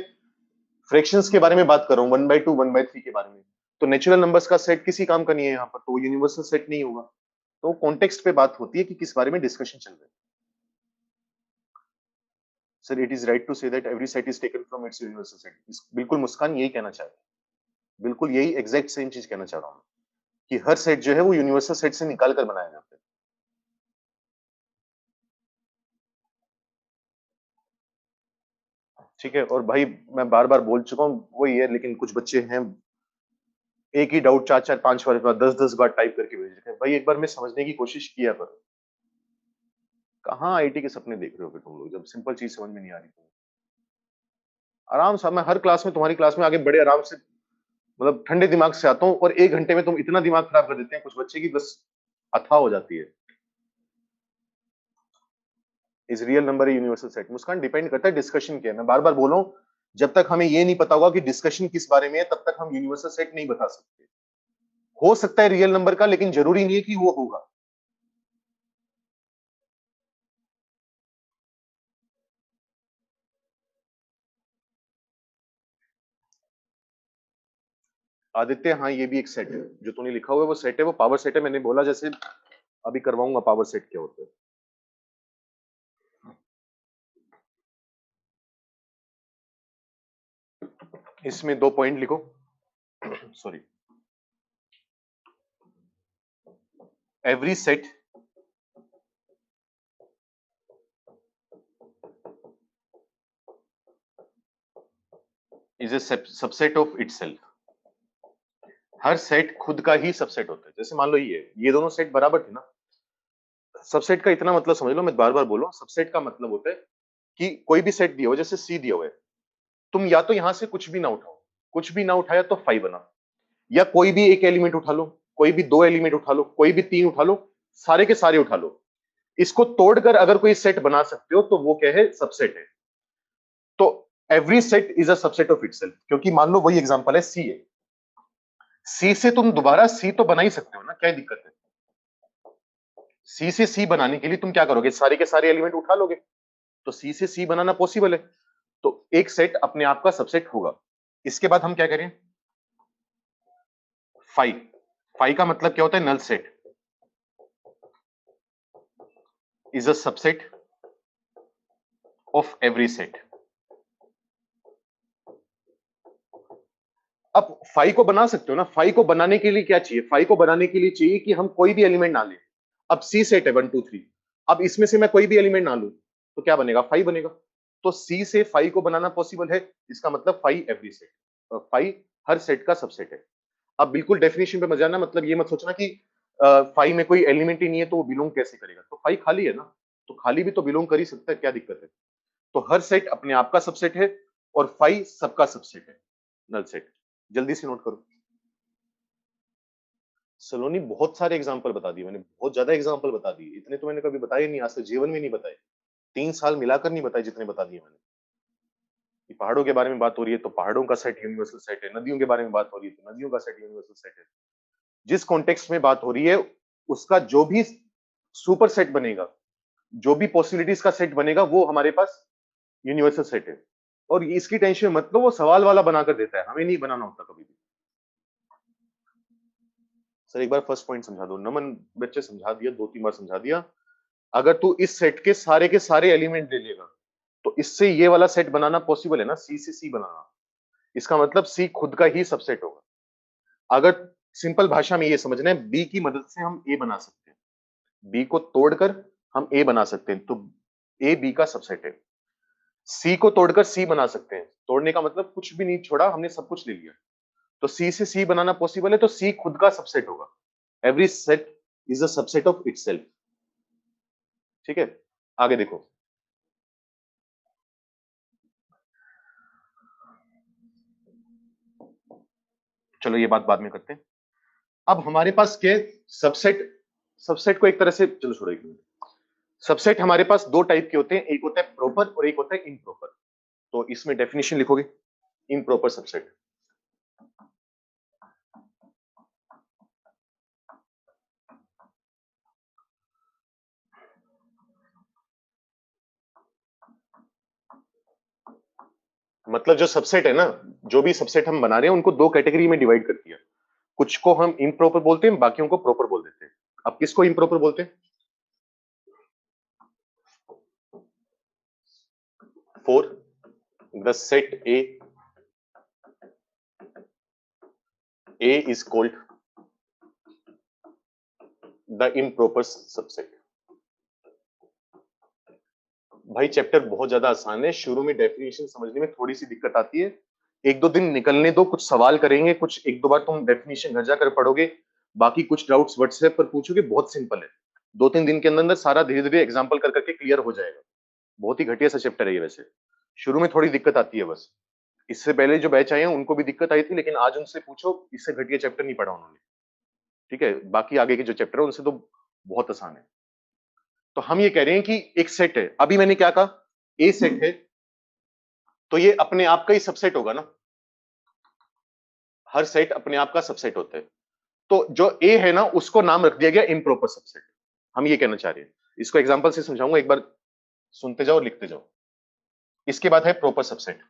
Speaker 1: फ्रैक्शंस के बारे में बात कर रहा हूँ, 1/2 1/3 के बारे में, तो नेचुरल नंबर्स का सेट किसी काम का नहीं है यहाँ पर, तो वो यूनिवर्सल सेट नहीं होगा। तो कॉन्टेक्स्ट पे बात होती है कि किस बारे में डिस्कशन चल रहा है। Sir it is right to say that every set is taken from its universal set. बिल्कुल मुस्कान यही कहना चाह रहे हैं, बिल्कुल यही एग्जैक्ट सेम चीज कहना चाह रहा हूँ कि हर सेट जो है वो यूनिवर्सल सेट से निकाल कर बनाया जाता है। ठीक है, और भाई मैं बार बार बोल चुका हूँ वही है, लेकिन कुछ बच्चे हैं एक ही डाउट 4-4 5 बार 10-10 बार टाइप करके भेज रहे हैं। भाई एक बार मैं समझने की कोशिश किया करो, कहाँ आईटी के सपने देख रहे हो फिर तुम लोग, जब सिंपल चीज समझ में नहीं आ रही तुम्हें। आराम से मैं हर क्लास में, तुम्हारी क्लास में आगे बड़े आराम से, मतलब ठंडे दिमाग से आता हूँ, और 1 घंटे में तुम इतना दिमाग खराब कर देते हैं कुछ बच्चे की बस अथाह हो जाती है। Is real number universal set? Muskan depend करता है डिस्कशन क्या है। मैं बार बार बोल रहा हूँ, जब तक हमें ये नहीं पता होगा कि डिस्कशन किस बारे में है, तब तक हम यूनिवर्सल सेट नहीं बता सकते। हो सकता है रियल नंबर का, लेकिन जरूरी नहीं है कि वो होगा। आदित्य, हाँ ये भी एक सेट है, जो तूने लिखा हुआ है वो सेट है, वो पावर सेट है। मैंने बोला जैसे अभी करवाऊंगा पावर सेट क्या होता है। इसमें 2 पॉइंट लिखो। Sorry, every set is a subset of itself. Her set खुद का ही सबसेट होता है। जैसे मान लो ये दोनों सेट बराबर थे ना। सबसेट का इतना मतलब समझ लो, मैं बार बार बोल रहा हूँ, सबसेट का मतलब होता है कि कोई भी सेट दिया हो, जैसे सी दिया हुआ है, तुम या तो यहां से कुछ भी ना उठाओ, कुछ भी ना उठाया तो फाइव बना, या कोई भी एक एलिमेंट उठा लो, कोई भी 2 एलिमेंट उठा लो, कोई भी 3 उठा लो, सारे के सारे उठा लो, इसको तोड़कर अगर कोई सेट बना सकते हो तो वो क्या है? सबसेट है। तो every set is a subset of itself, क्योंकि मान लो वही एग्जांपल है, सी है, सी से तुम दोबारा सी तो बना ही सकते हो ना, क्या दिक्कत है? सी से सी बनाने के लिए तुम क्या करोगे? सारे के सारे एलिमेंट उठा लोगे, तो सी से सी बनाना पॉसिबल है। तो एक सेट अपने आप का सबसेट होगा। इसके बाद हम क्या करें? फाइव। फाइव का मतलब क्या होता है? Null set is a subset of every set. अब फाइव को बना सकते हो ना। फाइव को बनाने के लिए क्या चाहिए? फाइव को बनाने के लिए चाहिए कि हम कोई भी एलिमेंट ना लें। अब सी सेट है 1 2 3, अब इसमें से मैं कोई भी एलिमेंट ना लूं तो क्या बनेगा? फाइव बनेगा। तो सी से फाइव को बनाना पॉसिबल है, इसका मतलब फाइव एवरी सेट, फाइव हर सेट का सबसेट है। अब बिल्कुल डेफिनेशन पे मत जाना, मतलब ये मत सोचना कि फाइव में कोई एलिमेंट ही नहीं है तो वो बिलोंग कैसे करेगा। तो फाइव खाली है ना, तो खाली भी तो बिलोंग कर ही सकता है, क्या दिक्कत है? तो हर सेट अपने आप का सबसेट है, और फाइव सबका सबसेट है, नल सेट। जल्दी से नोट करो। सलोनी, बहुत सारे एग्जाम्पल बता दिए मैंने, बहुत ज्यादा एग्जाम्पल बता दिए। इतने तो मैंने कभी बताए नहीं, आज तक जीवन में नहीं बताए। 3 साल मिलाकर नहीं बताए जितने बता दिए मैंने। कि पहाड़ों के बारे में बात हो रही है तो पहाड़ों का सेट यूनिवर्सल सेट है, नदियों के बारे में बात हो रही है तो नदियों का सेट यूनिवर्सल सेट है। जिस कॉन्टेक्स्ट में बात हो रही है, उसका जो भी सुपर सेट बनेगा, जो भी पॉसिबिलिटीज का सेट बनेगा, वो हमारे पास यूनिवर्सल सेट है। और इसकी टेंशन मत लो, वो सवाल वाला बनाकर देता है, हमें नहीं बनाना होता कभी भी। सर एक बार फर्स्ट पॉइंट समझा दो। नमन बच्चे समझा दिया, 2 3 बार समझा दिया। अगर तू इस सेट के सारे एलिमेंट ले लेगा तो इससे ये वाला सेट बनाना पॉसिबल है ना, सी से सी बनाना। इसका मतलब सी खुद का ही सबसेट होगा। अगर सिंपल भाषा में ये समझना है, बी की मदद से हम ए बना सकते हैं, बी को तोड़कर हम ए बना सकते हैं, तो ए बी का सबसेट है। सी को तोड़कर सी बना सकते हैं, तोड़ने का मतलब कुछ भी नहीं छोड़ा, हमने सब कुछ ले लिया। तो सी से सी बनाना पॉसिबल है, तो सी खुद का सबसेट होगा। Every set is a subset of itself. ठीक है, आगे देखो। चलो ये बात बाद में करते हैं। अब हमारे पास क्या है? सबसेट। सबसेट को एक तरह से, चलो छोड़ो एक मिनट। सबसेट हमारे पास 2 टाइप के होते हैं, एक होता है प्रॉपर और एक होता है इम्प्रॉपर। तो इसमें डेफिनेशन लिखोगे, इम्प्रॉपर सबसेट। मतलब जो सबसेट है ना, जो भी सबसेट हम बना रहे हैं उनको दो कैटेगरी में डिवाइड कर दिया। कुछ को हम इम्प्रॉपर बोलते हैं, बाकियों को प्रॉपर बोल देते हैं। अब किसको इम्प्रॉपर बोलते हैं? For the set A is called the improper subset. भाई चैप्टर बहुत ज्यादा आसान है, शुरू में डेफिनेशन समझने में थोड़ी सी दिक्कत आती है। एक दो दिन निकलने दो, कुछ सवाल करेंगे, कुछ एक दो बार तुम डेफिनेशन घर जाकर पढ़ोगे, बाकी कुछ डाउट्स व्हाट्सएप पर पूछोगे, बहुत सिंपल है। 2-3 दिन के अंदर अंदर सारा धीरे धीरे एग्जाम्पल कर करके क्लियर हो जाएगा। बहुत ही घटिया सा चैप्टर है ये वैसे। शुरू में थोड़ी दिक्कत आती है बस। इससे पहले जो बैच आए हैं उनको भी दिक्कत आई थी, लेकिन आज उनसे पूछो, इससे घटिया चैप्टर नहीं पढ़ा उन्होंने। ठीक है, बाकी आगे के जो चैप्टर है उनसे तो बहुत आसान है। तो हम ये कह रहे हैं कि एक सेट है, अभी मैंने क्या कहा, ए सेट है, तो ये अपने आप का ही सबसेट होगा ना। हर सेट अपने आप का सबसेट होता है। तो जो ए है ना, उसको नाम रख दिया गया इम्प्रॉपर सबसेट। हम ये कहना चाह रहे हैं, इसको एग्जांपल से समझाऊंगा, एक बार सुनते जाओ और लिखते जाओ। इसके बाद है proper subset.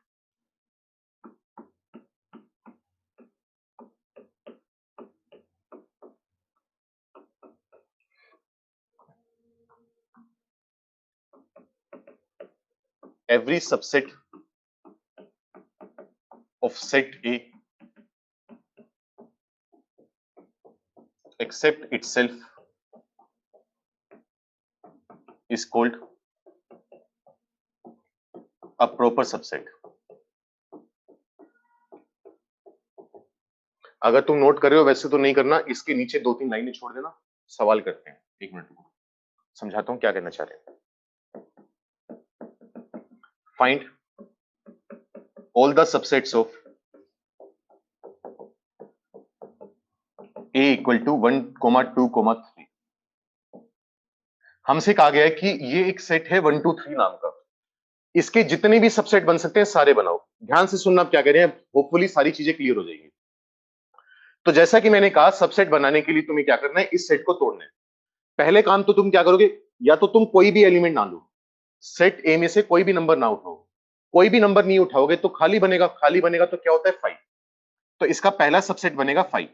Speaker 1: Every subset of set A except itself is called a proper subset। अगर तुम नोट कर रहे हो, वैसे तो नहीं करना, इसके नीचे 2-3 लाइनें छोड़ देना, सवाल करते हैं। एक मिनट रुको, समझाता हूं क्या कहना चाह रहे हैं। Find all the subsets of A equal to 1,2,3। हमसे कहा गया है कि ये एक सेट है 1 2 3 नाम का, इसके जितने भी सबसेट बन सकते हैं सारे बनाओ। ध्यान से सुनना, आप क्या कह रहे हैं, होपफुली सारी चीजें क्लियर हो जाएंगी। तो जैसा कि मैंने कहा, सबसेट बनाने के लिए तुम्हें क्या करना है, इस सेट को तोड़ना है। पहले काम तो तुम क्या करोगे, या तो तुम कोई भी एलिमेंट ना लो, सेट ए में से कोई भी नंबर ना उठाओ। कोई भी नंबर नहीं उठाओगे तो खाली बनेगा, खाली बनेगा तो क्या होता है, 5। तो इसका पहला सबसेट बनेगा 5।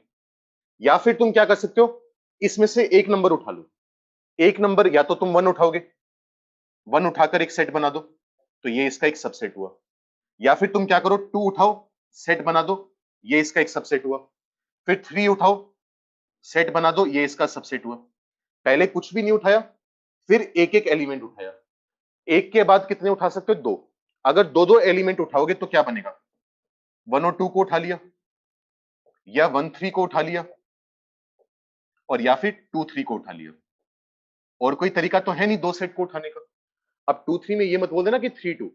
Speaker 1: या फिर तुम क्या कर सकते हो, इसमें से एक नंबर उठा लो। एक नंबर, या तो तुम 1 उठाओगे, 1 उठाकर एक सेट बना दो, तो ये इसका एक सबसेट हुआ। या फिर तुम क्या करो, 2 उठाओ, सेट बना दो, ये इसका एक सबसेट हुआ। फिर 3 उठाओ, सेट बना दो, ये इसका सबसेट हुआ। पहले कुछ भी नहीं उठाया, फिर एक एक एलिमेंट उठाया। एक के बाद कितने उठा सकते हो, दो। अगर दो दो एलिमेंट उठाओगे तो क्या बनेगा, 1 और 2 को उठा लिया, या 1 3 को उठा लिया, और या फिर 2 3 को उठा लिया। और कोई तरीका तो है नहीं दो सेट को उठाने का। अब 2 3 में ये मत बोल देना कि 3 2,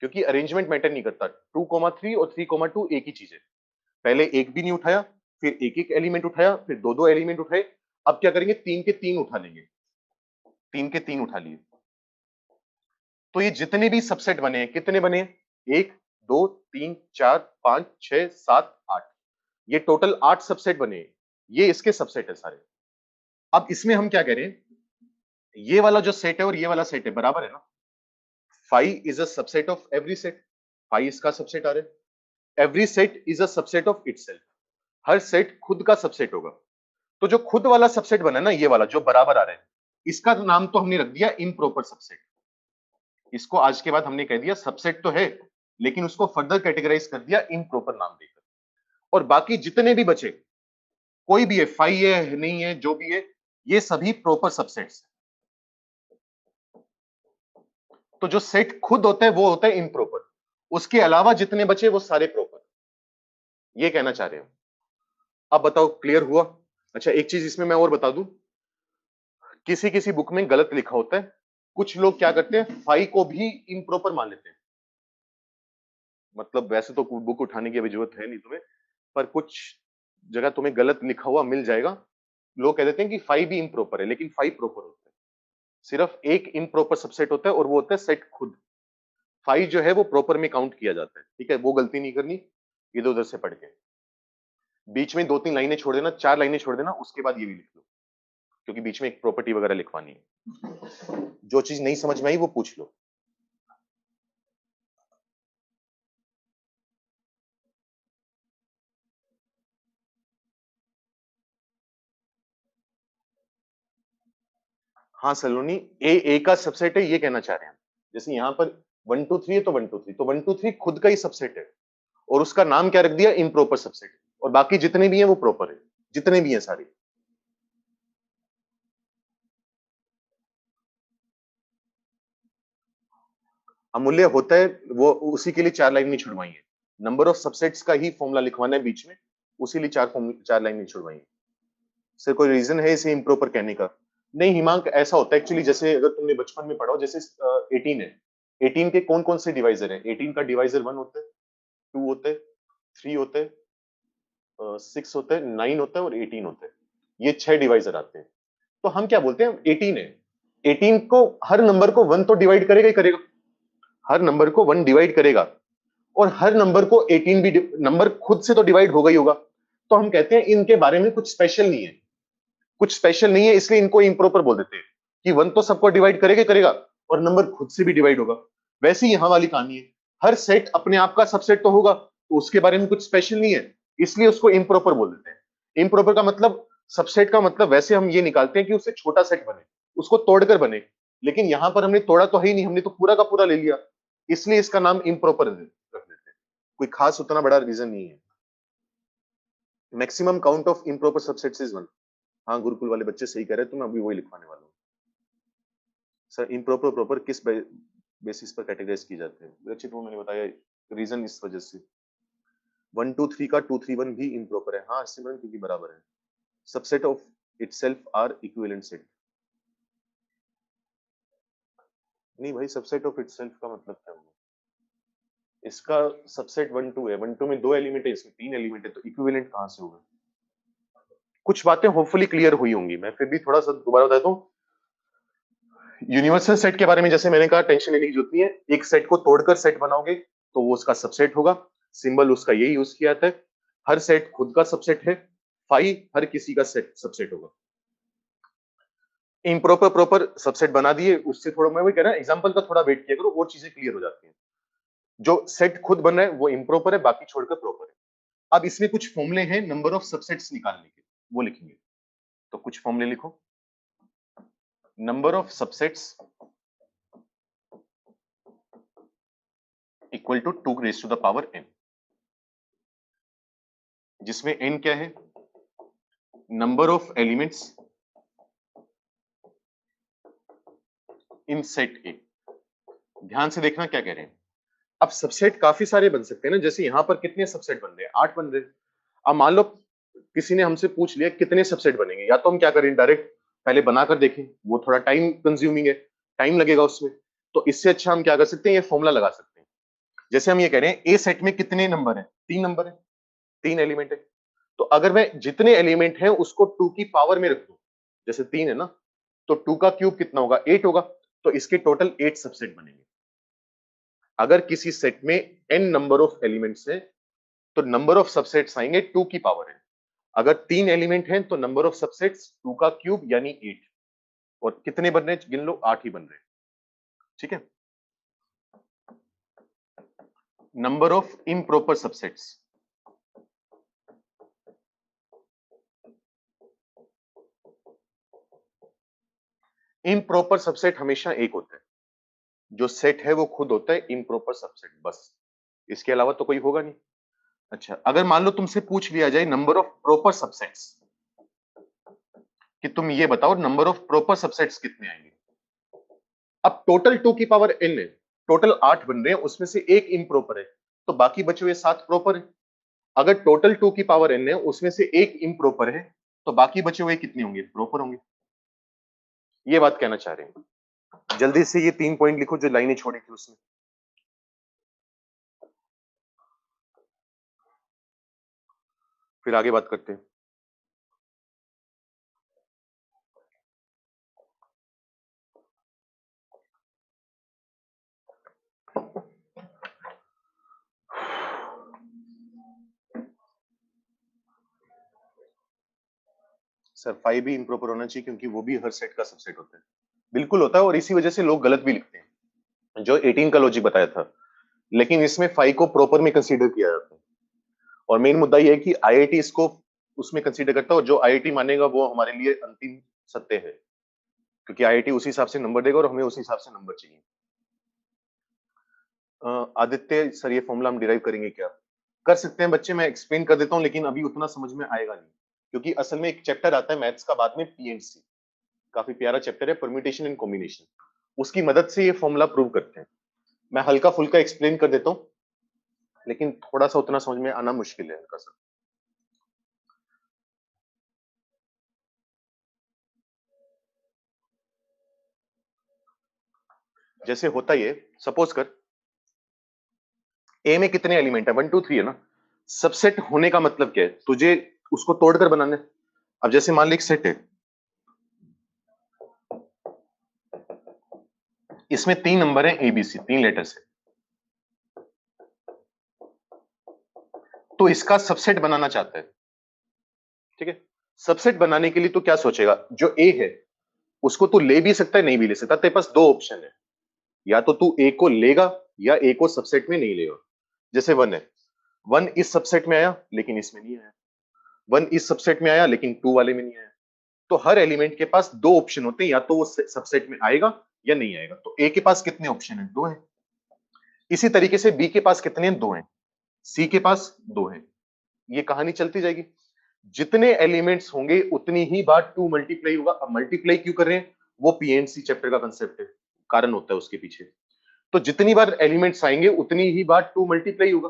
Speaker 1: क्योंकि अरेंजमेंट मैटर नहीं करता। 2,3 और 3,2 एक ही चीज है। पहले एक भी नहीं उठाया, फिर एक एक एलिमेंट उठाया, फिर दो दो एलिमेंट उठाए। अब क्या करेंगे, 3 के 3 उठा लेंगे। 3 के 3 उठा लिए, तो ये जितने भी सबसेट बने हैं, कितने बने हैं, 1 2 3 4 5 6 7 8, ये टोटल 8 सबसेट बने हैं। ये इसके सबसेट है सारे। अब इसमें हम क्या कह रहे हैं, ये वाला जो सेट है और ये वाला सेट है, बराबर है ना। Five is a subset of every set, five इसका सबसेट आ रहा है। Every set is a subset of itself, her set खुद का सबसेट होगा। तो जो खुद वाला सबसेट बना है ना, ये वाला जो बराबर आ रहा है, इसका नाम तो हमने रख दिया इम्प्रॉपर सबसेट। इसको आज के बाद हमने कह दिया सबसेट तो है, लेकिन उसको फर्दर कैटेगराइज कर दिया इम्प्रॉपर नाम देकर। और बाकी जितने भी बचे, कोई भी है, फाइव है नहीं है, जो भी है, ये सभी प्रॉपर सबसेट्स। तो जो सेट खुद होता है वो होता है इम्प्रॉपर, उसके अलावा जितने बचे वो सारे प्रॉपर। ये कहना चाह रहे हो। अब बताओ क्लियर हुआ। अच्छा, एक चीज इसमें मैं और बता दूं, किसी किसी बुक में गलत लिखा होता है। कुछ लोग क्या करते हैं, फाइव को भी इम्प्रॉपर मान लेते हैं। मतलब वैसे तो बुक उठाने की अभी जरूरत है नहीं तुम्हें, पर कुछ जगह तुम्हें गलत लिखा हुआ मिल जाएगा। लोग कह देते हैं कि फाइव भी इम्प्रॉपर है, लेकिन फाइव प्रॉपर होता है। सिर्फ एक इम्प्रॉपर सबसेट होता है और वो होता है सेट खुद। फाइव जो है वो प्रॉपर में काउंट किया जाता है। ठीक है, वो गलती नहीं करनी इधर उधर से पढ़ के। बीच में 2-3 लाइनें छोड़ देना, 4 लाइनें छोड़ देना, उसके बाद ये भी लिख लो, क्योंकि बीच में एक प्रॉपर्टी वगैरह लिखवानी है। जो चीज नहीं समझ में आई वो पूछ लो। हाँ सलोनी, ए का सबसेट है ये कहना चाह रहे हैं। जैसे यहाँ पर 1 2 3 है तो 1 2 3 तो 1 2 3 खुद का ही सबसेट है और उसका नाम क्या रख दिया इम्प्रॉपर सबसेट और बाकी जितने भी हैं वो प्रॉपर है, जितने भी हैं सारे। अमूल्य होता है वो उसी के लिए 4 लाइन नहीं छुड़वाई है। नंबर ऑफ सबसेट्स का ही फॉर्मूला लिखवाना है बीच में, उसी लिए 4 लाइन नहीं छुड़वाई है। सर कोई रीजन है इसे इम्प्रॉपर कहने का? नहीं हिमांक ऐसा होता है एक्चुअली जैसे अगर तुमने बचपन में पढ़ा हो जैसे 18 है। 18 के कौन-कौन से डिवाइजर हैं? 18 का डिवाइजर 1 होता है, 2 होता है, 3 होता है, 6 होता है, 9 होता है और 18 होता है। ये 6 डिवाइजर आते हैं। तो हम क्या बोलते हैं 18 है। 18 को हर नंबर को 1 तो डिवाइड करेगा ही करेगा। हर नंबर को 1 डिवाइड करेगा और हर नंबर को 18 भी नंबर खुद से तो डिवाइड होगा ही होगा। तो हम कहते हैं इनके बारे में कुछ स्पेशल नहीं है। कुछ स्पेशल नहीं है इसलिए इनको इम्प्रॉपर बोल देते हैं कि 1 तो सबको डिवाइड करेगा ही करेगा और नंबर खुद से भी डिवाइड होगा। वैसे ही यहां वाली कहानी है। हर सेट अपने आप का सबसेट तो होगा तो उसके बारे में कुछ स्पेशल नहीं है इसलिए उसको इम्प्रॉपर बोल देते हैं। इम्प्रॉपर का मतलब सबसेट का मतलब वैसे हम ये निकालते हैं कि उससे छोटा सेट बने, उसको तोड़कर बने। लेकिन यहां पर हमने तोड़ा तो है ही नहीं, हमने तो पूरा का पूरा ले लिया, इसलिए इसका नाम इम्प्रॉपर रख देते हैं। कोई खास उतना बड़ा रीजन नहीं है। Maximum count of improper subsets is 1। हाँ गुरुकुल वाले बच्चे सही कह रहे हैं, तो मैं अभी वही लिखवाने वाला हूँ। सर इम्प्रॉपर प्रॉपर किस बेसिस पर कैटेगराइज की जाते हैं? रचित वो मैंने बताया रीजन इस वजह से 1 2 3 का 2 3 1 भी इम्प्रॉपर है। हाँ सिमरन क्योंकि बराबर है। Subset of itself are equivalent set. नहीं भाई सबसेट ऑफ इटसेल्फ का मतलब क्या होगा? इसका सबसेट 1 2 है, 1 2 में 2 एलिमेंट है, इसमें 3 एलिमेंट है, तो इक्विवेलेंट कहां से होगा? कुछ बातें होपफुली क्लियर हुई होंगी, मैं फिर भी थोड़ा सा दोबारा बताता हूँ। यूनिवर्सल सेट के बारे में जैसे मैंने कहा टेंशन लेने की जरूरत नहीं है। एक सेट को तोड़कर सेट बनाओगे तो वो उसका सबसेट होगा। सिंबल उसका यही यूज किया जाता है। हर सेट खुद का सबसेट है। फाइव हर किसी का सेट सबसेट होगा। इम्प्रॉपर प्रॉपर सबसेट बना दिए, उससे थोड़ा मैं वही कह रहा हूं एग्जांपल का थोड़ा वेट किया करो और चीजें क्लियर हो जाती हैं। जो सेट खुद बन रहा है वो इम्प्रॉपर है, बाकी छोड़कर प्रॉपर है। अब इसमें कुछ फॉर्मूले हैं नंबर ऑफ सबसेट्स निकालने के, वो लिखेंगे। तो कुछ फॉर्मूले लिखो। Number of subsets equal to 2 raise to the power n, जिसमें n क्या है? Number of elements in set A. ध्यान से देखना क्या कह रहे हैं। अब सबसेट काफी सारे बन सकते हैं ना, जैसे यहां पर कितने सबसेट बन रहे हैं? 8 बन रहे हैं। अब मान लो किसी ने हमसे पूछ लिया कितने सबसेट बनेंगे, या तो हम क्या करें डायरेक्ट पहले बनाकर देखें, वो थोड़ा टाइम कंज्यूमिंग है, टाइम लगेगा उसमें। तो इससे अच्छा हम क्या कर सकते हैं, ये फॉर्मूला लगा सकते हैं। जैसे हम ये कह रहे हैं ए सेट में कितने नंबर है? 3 नंबर है, 3 एलिमेंट है। तो अगर मैं जितने एलिमेंट है उसको 2 की पावर में रख दूं, जैसे 3 है ना, तो 2 का क्यूब कितना होगा? 8 होगा। तो इसके टोटल 8 सबसेट बनेंगे। अगर किसी सेट में n नंबर ऑफ एलिमेंट्स है तो नंबर ऑफ सबसेट्स आएंगे 2 की पावर है। अगर 3 एलिमेंट हैं तो नंबर ऑफ सबसेट्स 2 का क्यूब यानी 8। और कितने बन रहे हैं गिन लो, 8 ही बन रहे हैं। ठीक है। Number of improper subsets, improper subset हमेशा एक होता है। जो सेट है वो खुद होता है इम्प्रॉपर सबसेट, बस। इसके अलावा तो कोई होगा नहीं। अच्छा अगर मान लो तुमसे पूछ लिया जाए नंबर ऑफ प्रॉपर सबसेट्स, कि तुम ये बताओ नंबर ऑफ प्रॉपर सबसेट्स कितने आएंगे? अब टोटल 2 की पावर n है, टोटल 8 बन रहे हैं, उसमें से एक इम्प्रॉपर है, तो बाकी बचे हुए 7 प्रॉपर है। अगर टोटल 2 की पावर n है, उसमें से एक इम्प्रॉपर है, तो बाकी बचे हुए कितने होंगे? प्रॉपर होंगे। ये बात कहना चाह रहे हैं। जल्दी से ये 3 पॉइंट लिखो जो लाइनें छोड़ी थी उसमें। फिर आगे बात करते हैं। सर 5 भी इम्प्रॉपर होना चाहिए क्योंकि वो भी हर सेट का सबसेट होता है। बिल्कुल होता है और इसी वजह से लोग गलत भी लिखते हैं, जो 18 का लॉजिक बताया था। लेकिन इसमें 5 को प्रॉपर में कंसीडर किया जाता है। और मेन मुद्दा ये है कि आईआईटी इसको उसमें कंसीडर करता है और जो आईआईटी मानेगा वो हमारे लिए अंतिम सत्य है। क्योंकि आईआईटी उसी हिसाब से नंबर देगा और हमें उसी हिसाब से नंबर चाहिए। आदित्य सर, ये फॉर्मूला हम डिराइव करेंगे क्या? कर सकते हैं बच्चे, मैं एक्सप्लेन कर देता हूँ, लेकिन अभी उतना समझ में आएगा नहीं, क्योंकि असल में एक चैप्टर आता है मैथ्स का बाद में, पीएनसी, काफी प्यारा चैप्टर है, परम्यूटेशन एंड कॉम्बिनेशन, उसकी मदद से ये फॉर्मूला प्रूव करते हैं। मैं हल्का फुल्का एक्सप्लेन कर देता हूँ, लेकिन थोड़ा सा उतना समझ में आना मुश्किल है हल्का सा। जैसे होता ये, सपोज कर ए में कितने एलिमेंट है, 1 2 3 है ना। सबसेट होने का मतलब क्या है, तुझे उसको तोड़कर बनाना है। अब जैसे मान ली एक सेट है, इसमें 3 नंबर है एबीसी, 3 लेटर्स है, तो इसका सबसेट बनाना चाहता है। ठीक है, सबसेट बनाने के लिए तो क्या सोचेगा, जो ए है उसको तू ले भी सकता है, नहीं भी ले सकता, तेरे पास दो ऑप्शन है, या तो तू ए को लेगा या ए को सबसेट में नहीं लेगा। जैसे 1 है, 1 इस सबसेट में आया लेकिन इसमें नहीं आया, 1 इस सबसेट में आया लेकिन 2 वाले में नहीं आया। तो हर एलिमेंट के पास दो ऑप्शन होते हैं, या तो वो सबसेट में आएगा या नहीं आएगा। तो ए के पास कितने ऑप्शन है, 2 है। इसी तरीके से बी के पास कितने हैं, 2 हैं। सी के पास 2 हैं। ये कहानी चलती जाएगी, जितने एलिमेंट्स होंगे उतनी ही बार 2 मल्टीप्लाई होगा। अब मल्टीप्लाई क्यों कर रहे हैं, वो पीएनसी चैप्टर का कंसेप्ट है, कारण होता है उसके पीछे। तो जितनी बार एलिमेंट्स आएंगे उतनी ही बार 2 मल्टीप्लाई होगा।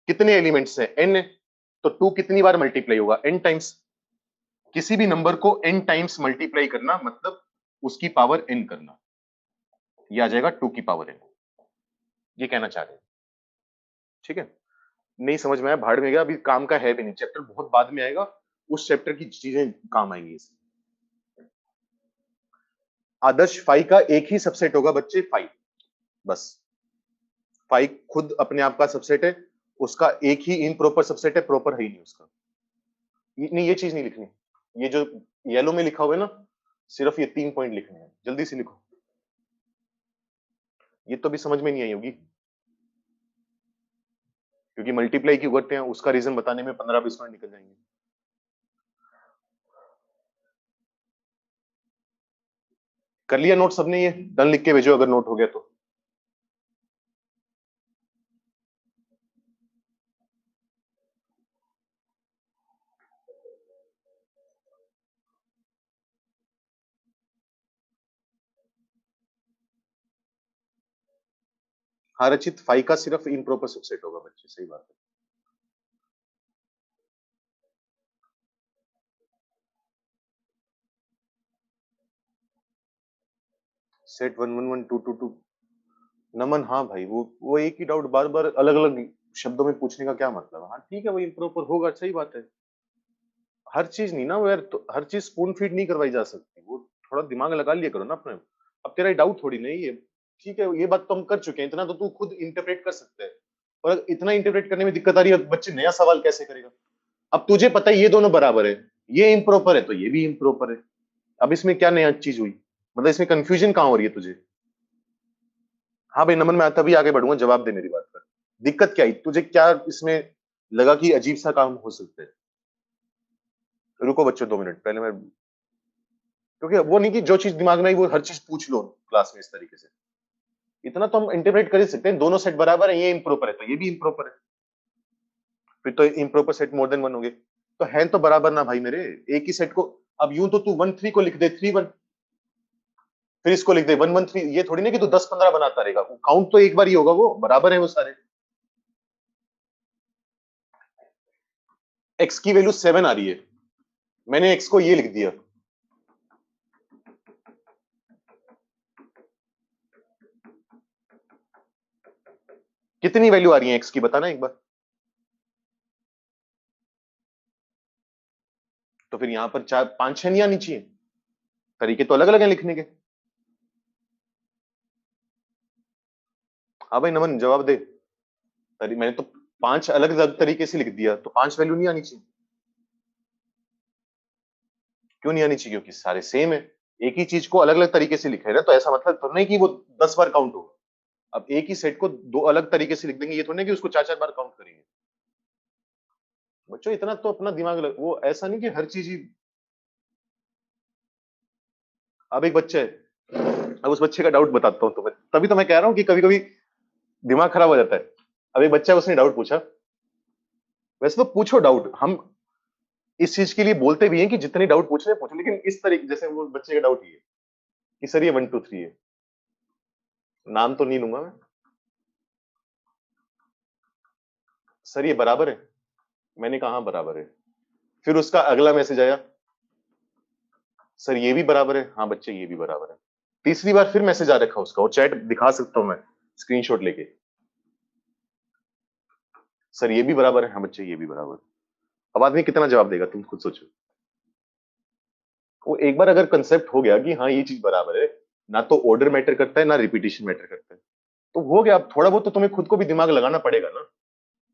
Speaker 1: कितने एलिमेंट्स हैं, n है, तो 2 कितनी बार मल्टीप्लाई होगा, n टाइम्स। किसी भी नंबर को n टाइम्स मल्टीप्लाई करना मतलब उसकी पावर n करना, ये आ जाएगा 2 की पावर n। ये कहना चाह रहे हैं, ठीक है। नहीं समझ में आया, भाड़ में गया, अभी काम का है भी नहीं, चैप्टर बहुत बाद में आएगा, उस चैप्टर की चीजें काम आएंगी इसमें। आदर्श फाई का एक ही सबसेट होगा बच्चे, फाई, बस। फाई खुद अपने आप का सबसेट है, उसका एक ही इम्प्रॉपर सबसेट है, प्रॉपर है ही नहीं उसका। नहीं, ये चीज नहीं लिखनी, ये जो येलो में लिखा हुआ है ना, सिर्फ ये 3 पॉइंट लिखने हैं, जल्दी से लिखो। ये तो भी समझ में नहीं आई होगी, क्योंकि मल्टीप्लाई क्यों करते हैं उसका रीजन बताने में 15-20 मिनट निकल जाएंगे। कर लिया नोट सबने, ये डन लिख के भेजो अगर नोट हो गया तो। हाँ रचित, फाई का सिर्फ इम्प्रॉपर सबसेट होगा बच्चे, सही बात है। सेट 1 1 1 2 2 2। नमन, हाँ भाई, वो एक ही डाउट बार बार अलग अलग शब्दों में पूछने का क्या मतलब है? हाँ ठीक है, वो इम्प्रॉपर होगा, सही बात है। हर चीज नहीं ना वो यार, तो हर चीज स्पून फीड नहीं करवाई जा सकती, वो थोड़ा दिमाग लगा लिया करो ना अपने। अब तेरा डाउट थोड़ी नहीं है, ठीक है, ये बात तो हम कर चुके हैं, इतना तो तू खुद इंटरप्रेट कर सकते हैं। और अगर इतना इंटरप्रेट करने में दिक्कत आ रही है, बच्चे नया सवाल कैसे करेगा? अब तुझे पता है ये दोनों बराबर है, ये इम्प्रॉपर है तो ये भी इम्प्रॉपर है, अब इसमें क्या नया चीज हुई, मतलब इसमें कंफ्यूजन कहाँ हो रही है तुझे? हाँ भाई नमन, मैं तभी आगे बढ़ूंगा, जवाब दे मेरी बात पर। दिक्कत क्या आई तुझे, क्या इसमें लगा कि अजीब सा काम हो सकता है? रुको बच्चों 2 मिनट पहले, मैं, क्योंकि वो नहीं कि जो चीज दिमाग में आई वो हर चीज पूछ लो क्लास में इस तरीके से। इतना तो हम इंटरप्रेट कर ही सकते हैं, दोनों सेट बराबर है, ये इम्प्रॉपर है तो ये भी इम्प्रॉपर है, फिर तो improper set more than one हो गए। तो है तो बराबर ना भाई मेरे, एक ही सेट को। अब यूं तो तू 1 3 को लिख दे 3 1, फिर इसको लिख दे 1 1 3, ये थोड़ी ना कि तू 10 15 बनाता रहेगा, काउंट तो एक बार ही होगा, वो बराबर है वो सारे। एक्स की वैल्यू 7 आ रही है, मैंने एक्स को ये लिख दिया, कितनी वैल्यू आ रही है एक्स की बताना एक बार। तो फिर यहां पर 4 5 6 नहीं आनी चाहिए, तरीके तो अलग अलग हैं लिखने के। हाँ भाई नमन जवाब दे, मैंने तो 5 अलग अलग तरीके से लिख दिया, तो 5 वैल्यू नहीं आनी चाहिए? क्यों नहीं आनी चाहिए, क्योंकि सारे सेम है, एक ही चीज को अलग अलग तरीके से लिखे ना, तो ऐसा मतलब तो नहीं कि वो 10 बार काउंट होगा। अब एक ही सेट को दो अलग तरीके से लिख देंगे, ये तो नहीं कि उसको 4 4 बार काउंट करेंगे। बच्चों इतना तो अपना दिमाग वो ऐसा नहीं कि हर चीज ही। अब एक बच्चा है, अब उस बच्चे का डाउट बताता हूँ तुम्हें, तभी तो मैं कह रहा हूँ कि कभी कभी दिमाग खराब हो जाता है। अब एक बच्चा है, उसने डाउट पूछा। वैसे तो पूछो डाउट, हम इस चीज के लिए बोलते भी हैं कि जितने डाउट पूछने पूछो, लेकिन इस तरीके, जैसे वो बच्चे का डाउट ये है कि सर ये 1 2 3 है, नाम तो नहीं लूंगा मैं, सर ये बराबर है। मैंने कहा हाँ बराबर है। फिर उसका अगला मैसेज आया, सर ये भी बराबर है, हाँ बच्चे ये भी बराबर है। तीसरी बार फिर मैसेज आ रखा उसका, और चैट दिखा सकता हूं मैं स्क्रीनशॉट लेके, सर ये भी बराबर है, हाँ बच्चे ये भी बराबर है। अब आदमी कितना जवाब देगा, तुम खुद सोचो। वो एक बार अगर कंसेप्ट हो गया कि हाँ ये चीज बराबर है, ना तो ऑर्डर मैटर करता है ना रिपीटिशन मैटर करता है, तो हो गया। अब थोड़ा बहुत तो तुम्हें खुद को भी दिमाग लगाना पड़ेगा ना।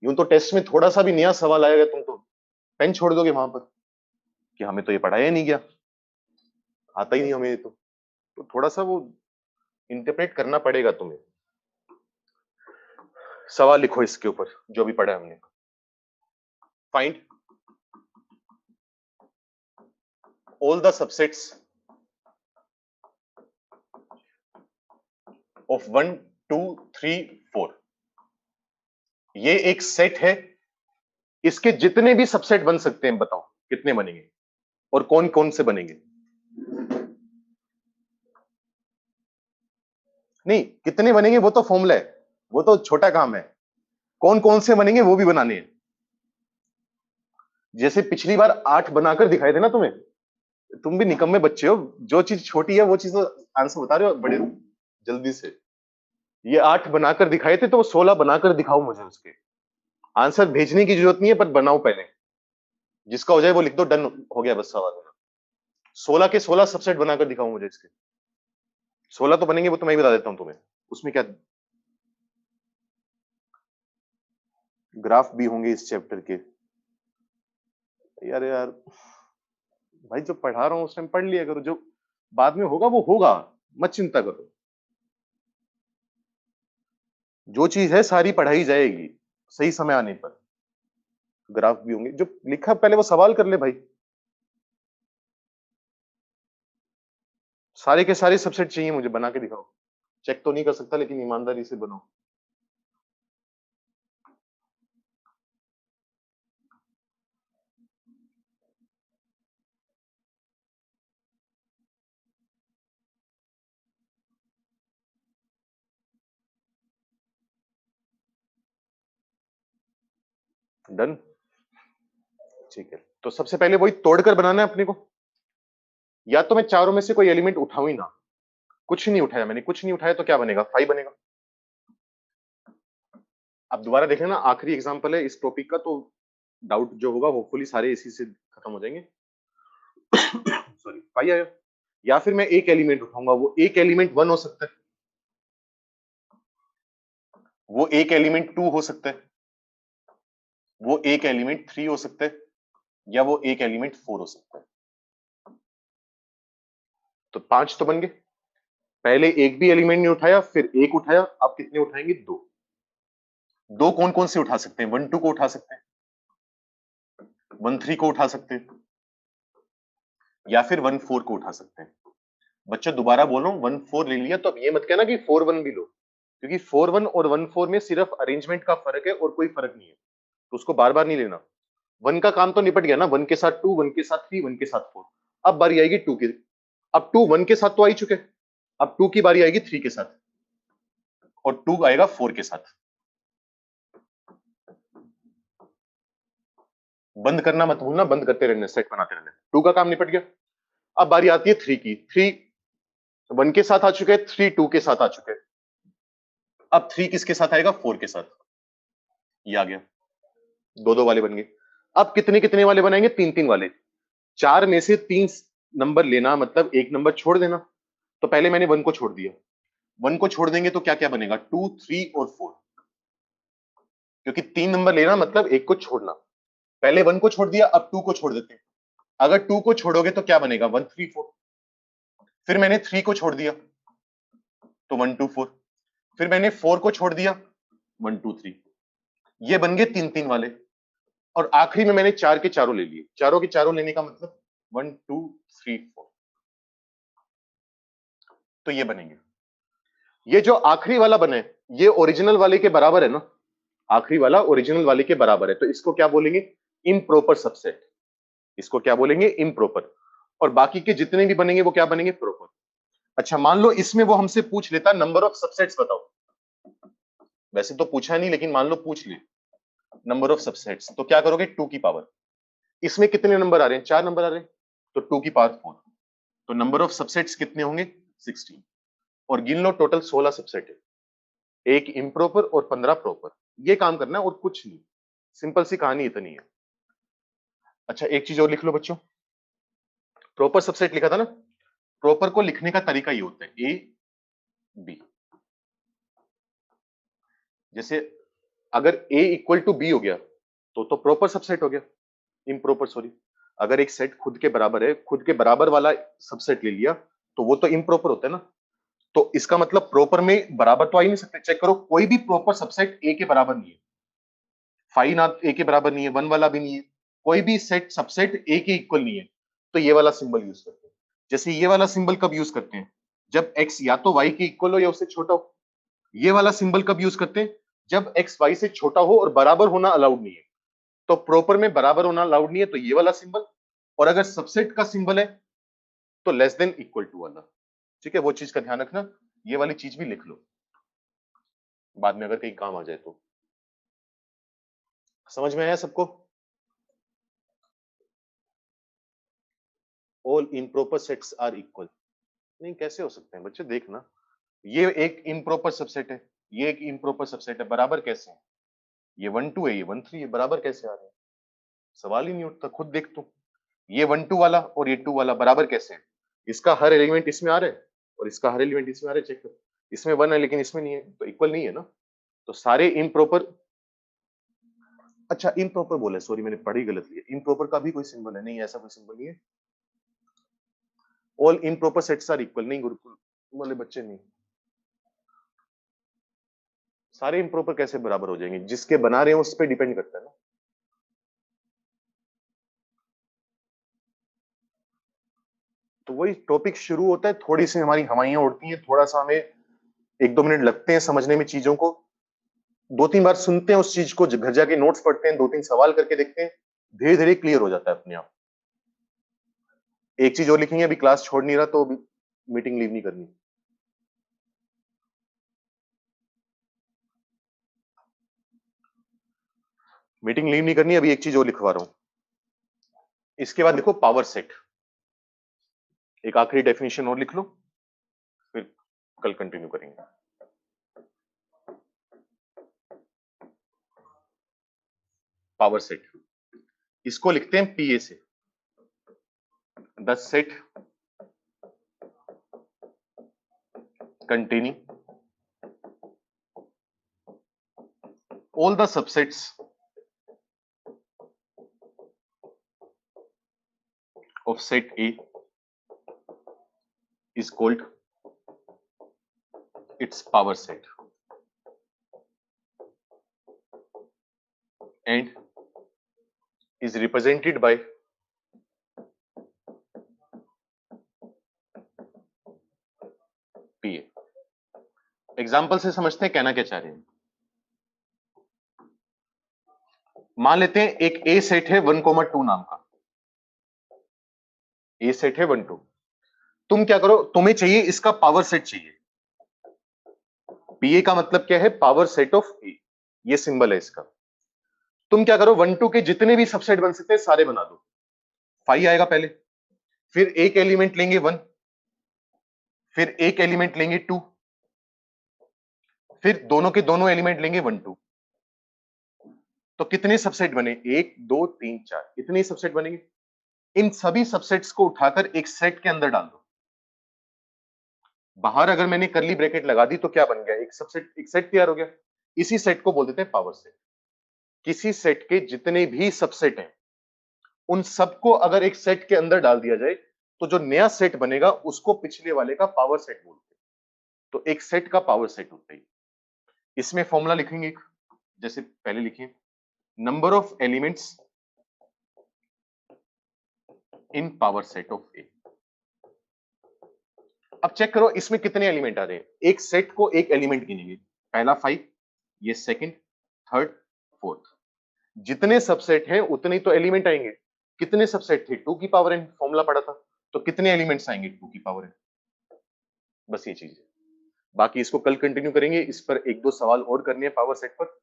Speaker 1: यूं तो टेस्ट में थोड़ा सा भी नया सवाल आएगा, तुम तो पेन छोड़ दोगे वहां पर कि हमें तो ये पढ़ाया ही नहीं गया, आता ही नहीं हमें ये तो थोड़ा सा वो इंटरप्रेट करना पड़ेगा तुम्हें। सवाल लिखो इसके ऊपर जो भी पढ़ा है हमने। Find all the subsets of 1 2 3 4। ये एक सेट है, इसके जितने भी सबसेट बन सकते हैं बताओ कितने बनेंगे और कौन कौन से बनेंगे। नहीं, कितने बनेंगे वो तो फॉर्मूला है, वो तो छोटा काम है। कौन कौन से बनेंगे वो भी बनाने हैं। जैसे पिछली बार 8 बनाकर दिखाए थे ना तुम्हें, तुम भी निकम्मे बच्चे हो, जो चीज छोटी है वो चीज तो आंसर बता रहे हो बड़े जल्दी से। ये 8 बनाकर दिखाए थे, तो वो 16 बनाकर दिखाओ मुझे उसके। आंसर भेजने की जरूरत नहीं है, पर बनाओ पहले, जिसका हो जाए वो लिख दो, डन हो गया बस सवाल। 16 के 16 सबसेट बनाकर दिखाओ मुझे इसके। 16 तो बनेंगे, वो तो मैं ही बता देता हूं तुम्हें। उसमें क्या ग्राफ भी होंगे इस चैप्टर के। यार यार भाई, जो पढ़ा रहा हूं उस टाइम पढ़ लिया करो, जो बाद में होगा वो होगा, मत चिंता करो। जो चीज है सारी पढ़ाई जाएगी सही समय आने पर। ग्राफ भी होंगे, जो लिखा पहले वो सवाल कर ले भाई। सारे के सारे सबसेट चाहिए मुझे, बना के दिखाओ। चेक तो नहीं कर सकता, लेकिन ईमानदारी से बनाओ। डन, ठीक है। तो सबसे पहले वही तोड़कर बनाना है अपने को। या तो मैं चारों में से कोई एलिमेंट उठाऊं ही ना, कुछ नहीं उठाया मैंने, कुछ नहीं उठाया तो क्या बनेगा, 5 बनेगा। अब दोबारा देख लेना, आखिरी एग्जांपल है इस टॉपिक का, तो डाउट जो होगा होपफुली सारे इसी से खत्म हो जाएंगे। सॉरी, 5 आया। या फिर मैं एक एलिमेंट उठाऊंगा, वो एक एलिमेंट 1 हो सकता है, वो एक एलिमेंट 2 हो सकता है, वो एक एलिमेंट 3 हो सकता है, या वो एक एलिमेंट 4 हो सकता है। तो 5 तो बन गए। पहले एक भी एलिमेंट नहीं उठाया, फिर एक उठाया, अब कितने उठाएंगे, 2। दो कौन कौन से उठा सकते हैं, 1 2 को उठा सकते हैं, 1 3 को उठा सकते हैं, या फिर 1 4 को उठा सकते हैं। बच्चों दोबारा बोल रहा हूं, 1 4 ले लिया तो अब ये मत कहना कि 4 1 भी लो, क्योंकि 4 1 और 1 4 में सिर्फ अरेंजमेंट का फर्क है और कोई फर्क नहीं है, तो उसको बार बार नहीं लेना। 1 का काम तो निपट गया ना, 1 के साथ 2, 1 के साथ 3, 1 के साथ 4। अब बारी आएगी 2 की। अब 2 1 के साथ तो आ ही चुके, अब 2 की बारी आएगी 3 के साथ, और 2 आएगा 4 के साथ। बंद करना मत भूलना, बंद करते रहने, सेट बनाते रहने। 2 का काम निपट गया। अब बारी आती है 3 की। 3 1 के साथ आ चुके हैं, 3 2 के साथ आ चुके हैं। अब 3 किसके साथ आएगा, 4 के साथ। ये आ गया, दो दो वाले बन गए। अब कितने कितने वाले बनाएंगे, तीन तीन वाले। 4 में से 3 नंबर लेना, मतलब एक नंबर छोड़ देना। तो पहले मैंने 1 को छोड़ दिया, 1 को छोड़ देंगे तो क्या क्या बनेगा, 2 3 और 4, क्योंकि 3 नंबर लेना मतलब एक को छोड़ना। पहले 1 को छोड़ दिया, अब 2 को छोड़ देते हैं। अगर 2 को छोड़ोगे तो क्या बनेगा, 1 3 4। फिर मैंने 3 को छोड़ दिया तो 1 2 4। फिर मैंने 4 को छोड़ दिया, 1 2 3। ये बन गए तीन तीन वाले। और आखिरी में मैंने 4 के चारों ले लिए। चारों के चारों लेने का मतलब 1 2 3 4। तो ये बनेंगे। ये जो आखिरी वाला बने ये ओरिजिनल वाले के बराबर है ना, आखिरी वाला ओरिजिनल वाले के बराबर है, तो इसको क्या बोलेंगे? Improper subset. इसको क्या बोलेंगे? इम्प्रॉपर। और बाकी के जितने भी बनेंगे वो क्या बनेंगे? प्रॉपर। अच्छा मान लो इसमें वो हमसे पूछ लेता नंबर ऑफ सबसेट्स बताओ, वैसे तो पूछा नहीं लेकिन मान लो पूछ ले नंबर ऑफ सबसेट्स, तो क्या करोगे? 2 की पावर। इसमें कितने नंबर आ रहे हैं? 4 नंबर आ रहे हैं, तो 2 की पावर 4। तो नंबर ऑफ सबसेट्स कितने होंगे? 16। और गिन लो टोटल 16 सबसेट है, एक इम्प्रॉपर और 15 प्रॉपर। ये काम करना है और कुछ नहीं, सिंपल सी कहानी इतनी है। अच्छा एक चीज और लिख लो बच्चों, प्रॉपर सबसेट लिखा था ना, प्रॉपर को लिखने का तरीका ये होता है ए बी। जैसे अगर ए इक्वल टू बी हो गया तो प्रॉपर सबसेट हो गया, इम्प्रॉपर सॉरी। अगर एक सेट खुद के बराबर है, खुद के बराबर वाला सबसेट ले लिया तो वो तो इम्प्रॉपर होता है ना। तो इसका मतलब प्रॉपर में बराबर तो आ ही नहीं सकते। चेक करो कोई भी प्रॉपर सबसेट ए के बराबर नहीं है, फाइव ना ए के बराबर नहीं है, वन वाला भी नहीं है, कोई भी सेट सबसेट ए के इक्वल नहीं है। तो ये वाला सिंबल यूज करते हैं। जैसे ये वाला सिंबल कब यूज करते हैं? जब x या तो y के इक्वल हो या उससे छोटा हो। ये वाला सिंबल कब यूज करते हैं? जब x y से छोटा हो और बराबर होना अलाउड नहीं है। तो प्रॉपर में बराबर होना अलाउड नहीं है तो ये वाला सिंबल, और अगर सबसेट का सिंबल है तो लेस देन इक्वल टू वाला। ठीक है, वो चीज का ध्यान रखना, ये वाली चीज भी लिख लो बाद में अगर कहीं काम आ जाए तो। समझ में आया सबको? All improper sets are equal, नहीं कैसे हो सकते हैं बच्चे? देखना, ये एक इम्प्रॉपर सबसेट है, ये एक इम्प्रॉपर सबसेट है, बराबर कैसे है? ये 1 2 है, ये 1 3 है, बराबर कैसे आ रहे हैं? सवाल ही नहीं उठता, खुद देख तू। ये 1 2 वाला और ये 2 वाला बराबर कैसे है? इसका हर एलिमेंट इसमें आ रहा है और इसका हर एलिमेंट इसमें आ रहा है, चेक कर। इसमें 1 है लेकिन इसमें नहीं है, तो इक्वल नहीं है ना। तो सारे इम्प्रॉपर, अच्छा इम्प्रॉपर बोले, सॉरी मैंने पढ़ी गलत लिया, इम्प्रॉपर का भी कोई सिंबल है? नहीं, ऐसा कोई सिंबल नहीं है। All improper sets are equal, नहीं गुरुकुल वाले बच्चे नहीं। सारे इम्प्रॉपर कैसे बराबर हो जाएंगे? जिसके बना रहे हैं उस पर डिपेंड करता है ना। तो वही टॉपिक शुरू होता है, थोड़ी सी हमारी हवाइयां उड़ती हैं, थोड़ा सा हमें 1 2 मिनट लगते हैं समझने में चीजों को, 2 3 बार सुनते हैं उस चीज को, घर जाके नोट्स पढ़ते हैं, 2 3 सवाल करके देखते हैं, धीरे धीरे क्लियर हो जाता है अपने आप। एक चीज और लिखेंगे, अभी क्लास छोड़ नहीं रहा तो मीटिंग लीव नहीं करनी। मीटिंग लीव नहीं करनी, अभी एक चीज और लिखवा रहा हूं। इसके बाद लिखो पावर सेट, एक आखिरी डेफिनेशन और लिख लो, फिर कल कंटिन्यू करेंगे। पावर सेट, इसको लिखते हैं पीए से, the set containing all the subsets of set A is called its power set and is represented by PA। Example से समझते हैं कहना क्या चाह रहे हैं। मान लेते हैं एक ए सेट है 1,2 नाम का, ए सेट है 1 2। तुम क्या करो, तुम्हें चाहिए इसका पावर सेट चाहिए। पीए का मतलब क्या है? पावर सेट ऑफ ए, ये सिंबल है इसका। तुम क्या करो, 1 2 के जितने भी सबसेट बन सकते हैं सारे बना दो। 5 आएगा पहले, फिर एक एलिमेंट लेंगे 1, फिर एक एलिमेंट लेंगे 2, फिर दोनों के दोनों एलिमेंट लेंगे 1 2। तो कितने सबसेट बने? 1 2 3 4, इतने सबसेट बनेंगे। इन सभी सबसेट्स को उठाकर एक सेट के अंदर डाल दो। बाहर अगर मैंने करली ब्रैकेट लगा दी तो क्या बन गया? एक सबसेट, एक सेट तैयार हो गया। इसी सेट को बोल देते हैं पावर सेट। किसी सेट के जितने भी सबसेट हैं उन सबको अगर एक सेट के अंदर डाल दिया जाए तो जो नया सेट बनेगा उसको पिछले वाले का पावर सेट बोलते हैं। तो एक सेट का पावर सेट होता है। इसमें फॉर्मूला लिखेंगे एक, जैसे पहले लिखिए, number of elements in power set of A. अब चेक करो इसमें कितने एलिमेंट आ रहे हैं। एक सेट को एक एलिमेंट गिनेंगे, पहला 5, ये सेकंड, थर्ड, फोर्थ। जितने सबसेट हैं उतने ही तो एलिमेंट आएंगे। कितने सबसेट थे? 2 की पावर n फॉर्मूला पढ़ा था, तो कितने एलिमेंट्स आएंगे 2 की पावर n? बस ये चीज है। बाकी इसको कल कंटिन्यू करेंगे, इस पर एक दो सवाल और करने हैं पावर सेट पर,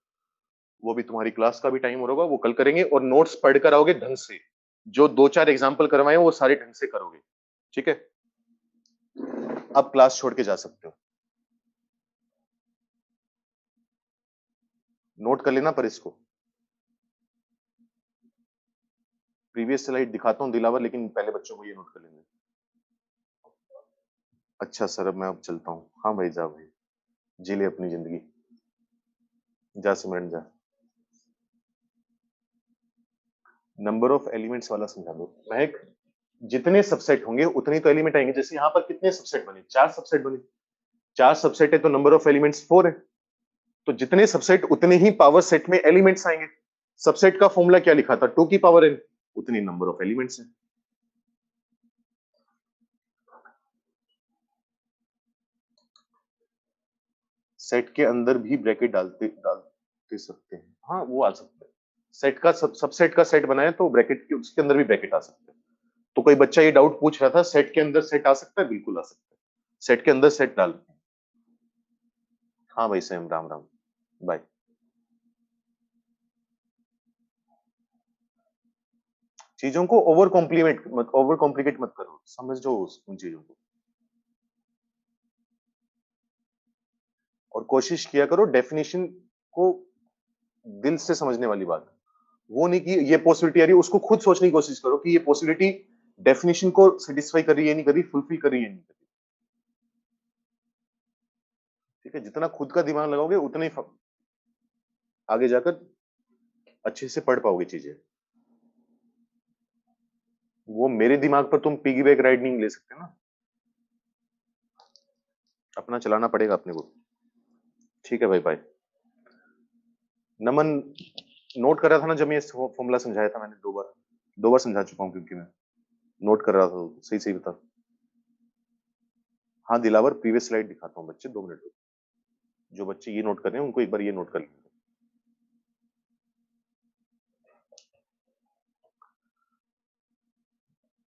Speaker 1: वो भी तुम्हारी क्लास का भी टाइम हो होगा, वो कल करेंगे। और नोट्स पढ़कर आओगे ढंग से, जो 2-4 एग्जाम्पल करवाए वो सारे ढंग से करोगे, ठीक है? अब क्लास छोड़ के जा सकते हो। नोट कर लेना पर इसको। प्रीवियस स्लाइड दिखाता हूँ दिलावर, लेकिन पहले बच्चों को ये नोट कर लेंगे। अच्छा सर, अब मैं अब चलता हूँ। हाँ भाई, जा भाई, जी ले अपनी जिंदगी, जा सिमरन जा। नंबर ऑफ एलिमेंट्स वाला समझा दो महक। जितने सबसेट होंगे उतने तो एलिमेंट आएंगे। जैसे यहाँ पर कितने सबसेट बने? 4 सबसेट बने। 4 सबसेट है तो नंबर ऑफ एलिमेंट्स 4 है। तो जितने सबसेट उतने ही पावर सेट में एलिमेंट्स आएंगे। सबसेट का फॉर्मूला क्या लिखा था? 2 की पावर n, उतनी नंबर ऑफ एलिमेंट्स है। सेट के अंदर भी ब्रैकेट डालते डालते सकते हैं। हाँ, वो आ सकता है। सेट का सबसेट का सेट बनाए तो ब्रैकेट के उसके अंदर भी ब्रैकेट आ सकते हैं। तो कोई बच्चा ये डाउट पूछ रहा था, सेट के अंदर सेट आ सकता है? बिल्कुल आ सकता है। सेट के अंदर सेट डाल। हाँ भाई सैम, राम राम, बाय। चीजों को ओवर कॉम्प्लिकेट मत करो, समझो उन चीजों को। और कोशिश किया करो डेफिनेशन को दिल से समझने वाली बात। वो नहीं कि ये पॉसिबिलिटी आ रही है, उसको खुद सोचने की कोशिश करो कि ये पॉसिबिलिटी डेफिनेशन को सेटिस्फाई कर रही है नहीं कर रही, फुलफिल कर रही है नहीं कर रही। ठीक है, जितना खुद का दिमाग लगाओगे उतना ही आगे जाकर अच्छे से पढ़ पाओगे चीजें। वो मेरे दिमाग पर तुम पिगी बैक राइड नहीं ले सकते ना, अपना चलाना पड़ेगा अपने को। ठीक है भाई, बाय। नमन, नोट कर रहा था ना जब ये फॉर्मूला समझाया था मैंने? 2 बार समझा चुका हूँ, क्योंकि मैं नोट कर रहा था। सही सही बता। हाँ दिलावर, प्रीवियस स्लाइड दिखाता हूँ बच्चे, 2 मिनट रुको। जो बच्चे ये नोट कर रहे हैं उनको एक बार ये नोट कर लेंगे।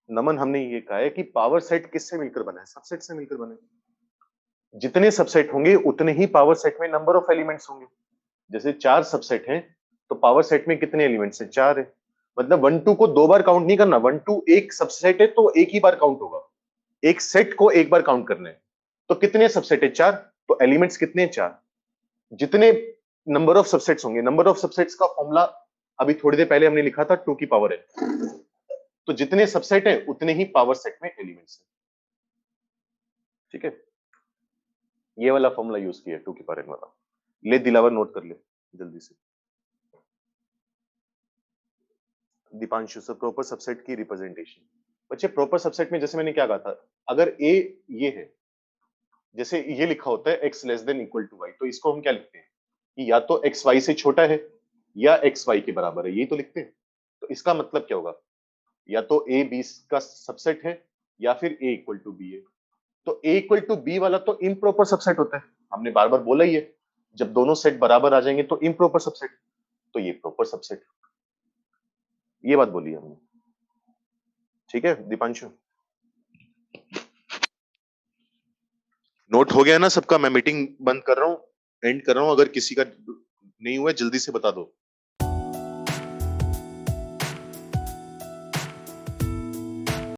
Speaker 1: नमन, हमने ये कहा है कि पावर सेट किससे मिलकर बना है? सबसेट से मिलकर बना है। जितने सबसेट होंगे उतने ही पावर सेट में नंबर ऑफ एलिमेंट्स होंगे। जैसे 4 सबसेट हैं तो पावर सेट में कितने एलिमेंट्स हैं? 4 है। मतलब 1 2 को 2 बार काउंट नहीं करना। 1 2 एक सबसेट है तो एक ही बार काउंट होगा। एक सेट को एक बार काउंट करना है। तो कितने सबसेट है? 4। तो एलिमेंट्स कितने हैं? 4। जितने नंबर ऑफ सबसेट्स होंगे, नंबर ऑफ सबसेट्स का फॉर्मूला अभी थोड़ी देर पहले हमने लिखा था 2 की पावर n। तो जितने सबसेट है उतने ही पावर सेट में एलिमेंट्स है। ठीक है, ये वाला फॉर्मूला यूज किया 2 की पावर n वाला। ले दिलावर, नोट कर ले जल्दी से। दीपांशु सर, प्रॉपर सबसेट की रिप्रेजेंटेशन। बच्चे प्रॉपर सबसेट में जैसे मैंने क्या कहा था, अगर ए ये है, जैसे ये लिखा होता है x less than equal to y, तो इसको हम क्या लिखते हैं कि या तो x y से छोटा है या x y के बराबर है, यही तो लिखते हैं। तो इसका मतलब क्या होगा? या तो a b का सबसेट है या फिर a इक्वल टू b है। तो a इक्वल टू b वाला तो इम्प्रॉपर सबसेट होता है, हमने बार बार बोला ही है। जब दोनों सेट बराबर आ जाएंगे तो इम्प्रॉपर सबसेट, तो ये प्रॉपर सबसेट। ये बात बोली हमने। ठीक है दीपांशु, नोट हो गया ना सबका? मैं मीटिंग बंद कर रहा हूँ, एंड कर रहा हूँ। अगर किसी का नहीं हुआ जल्दी से बता दो।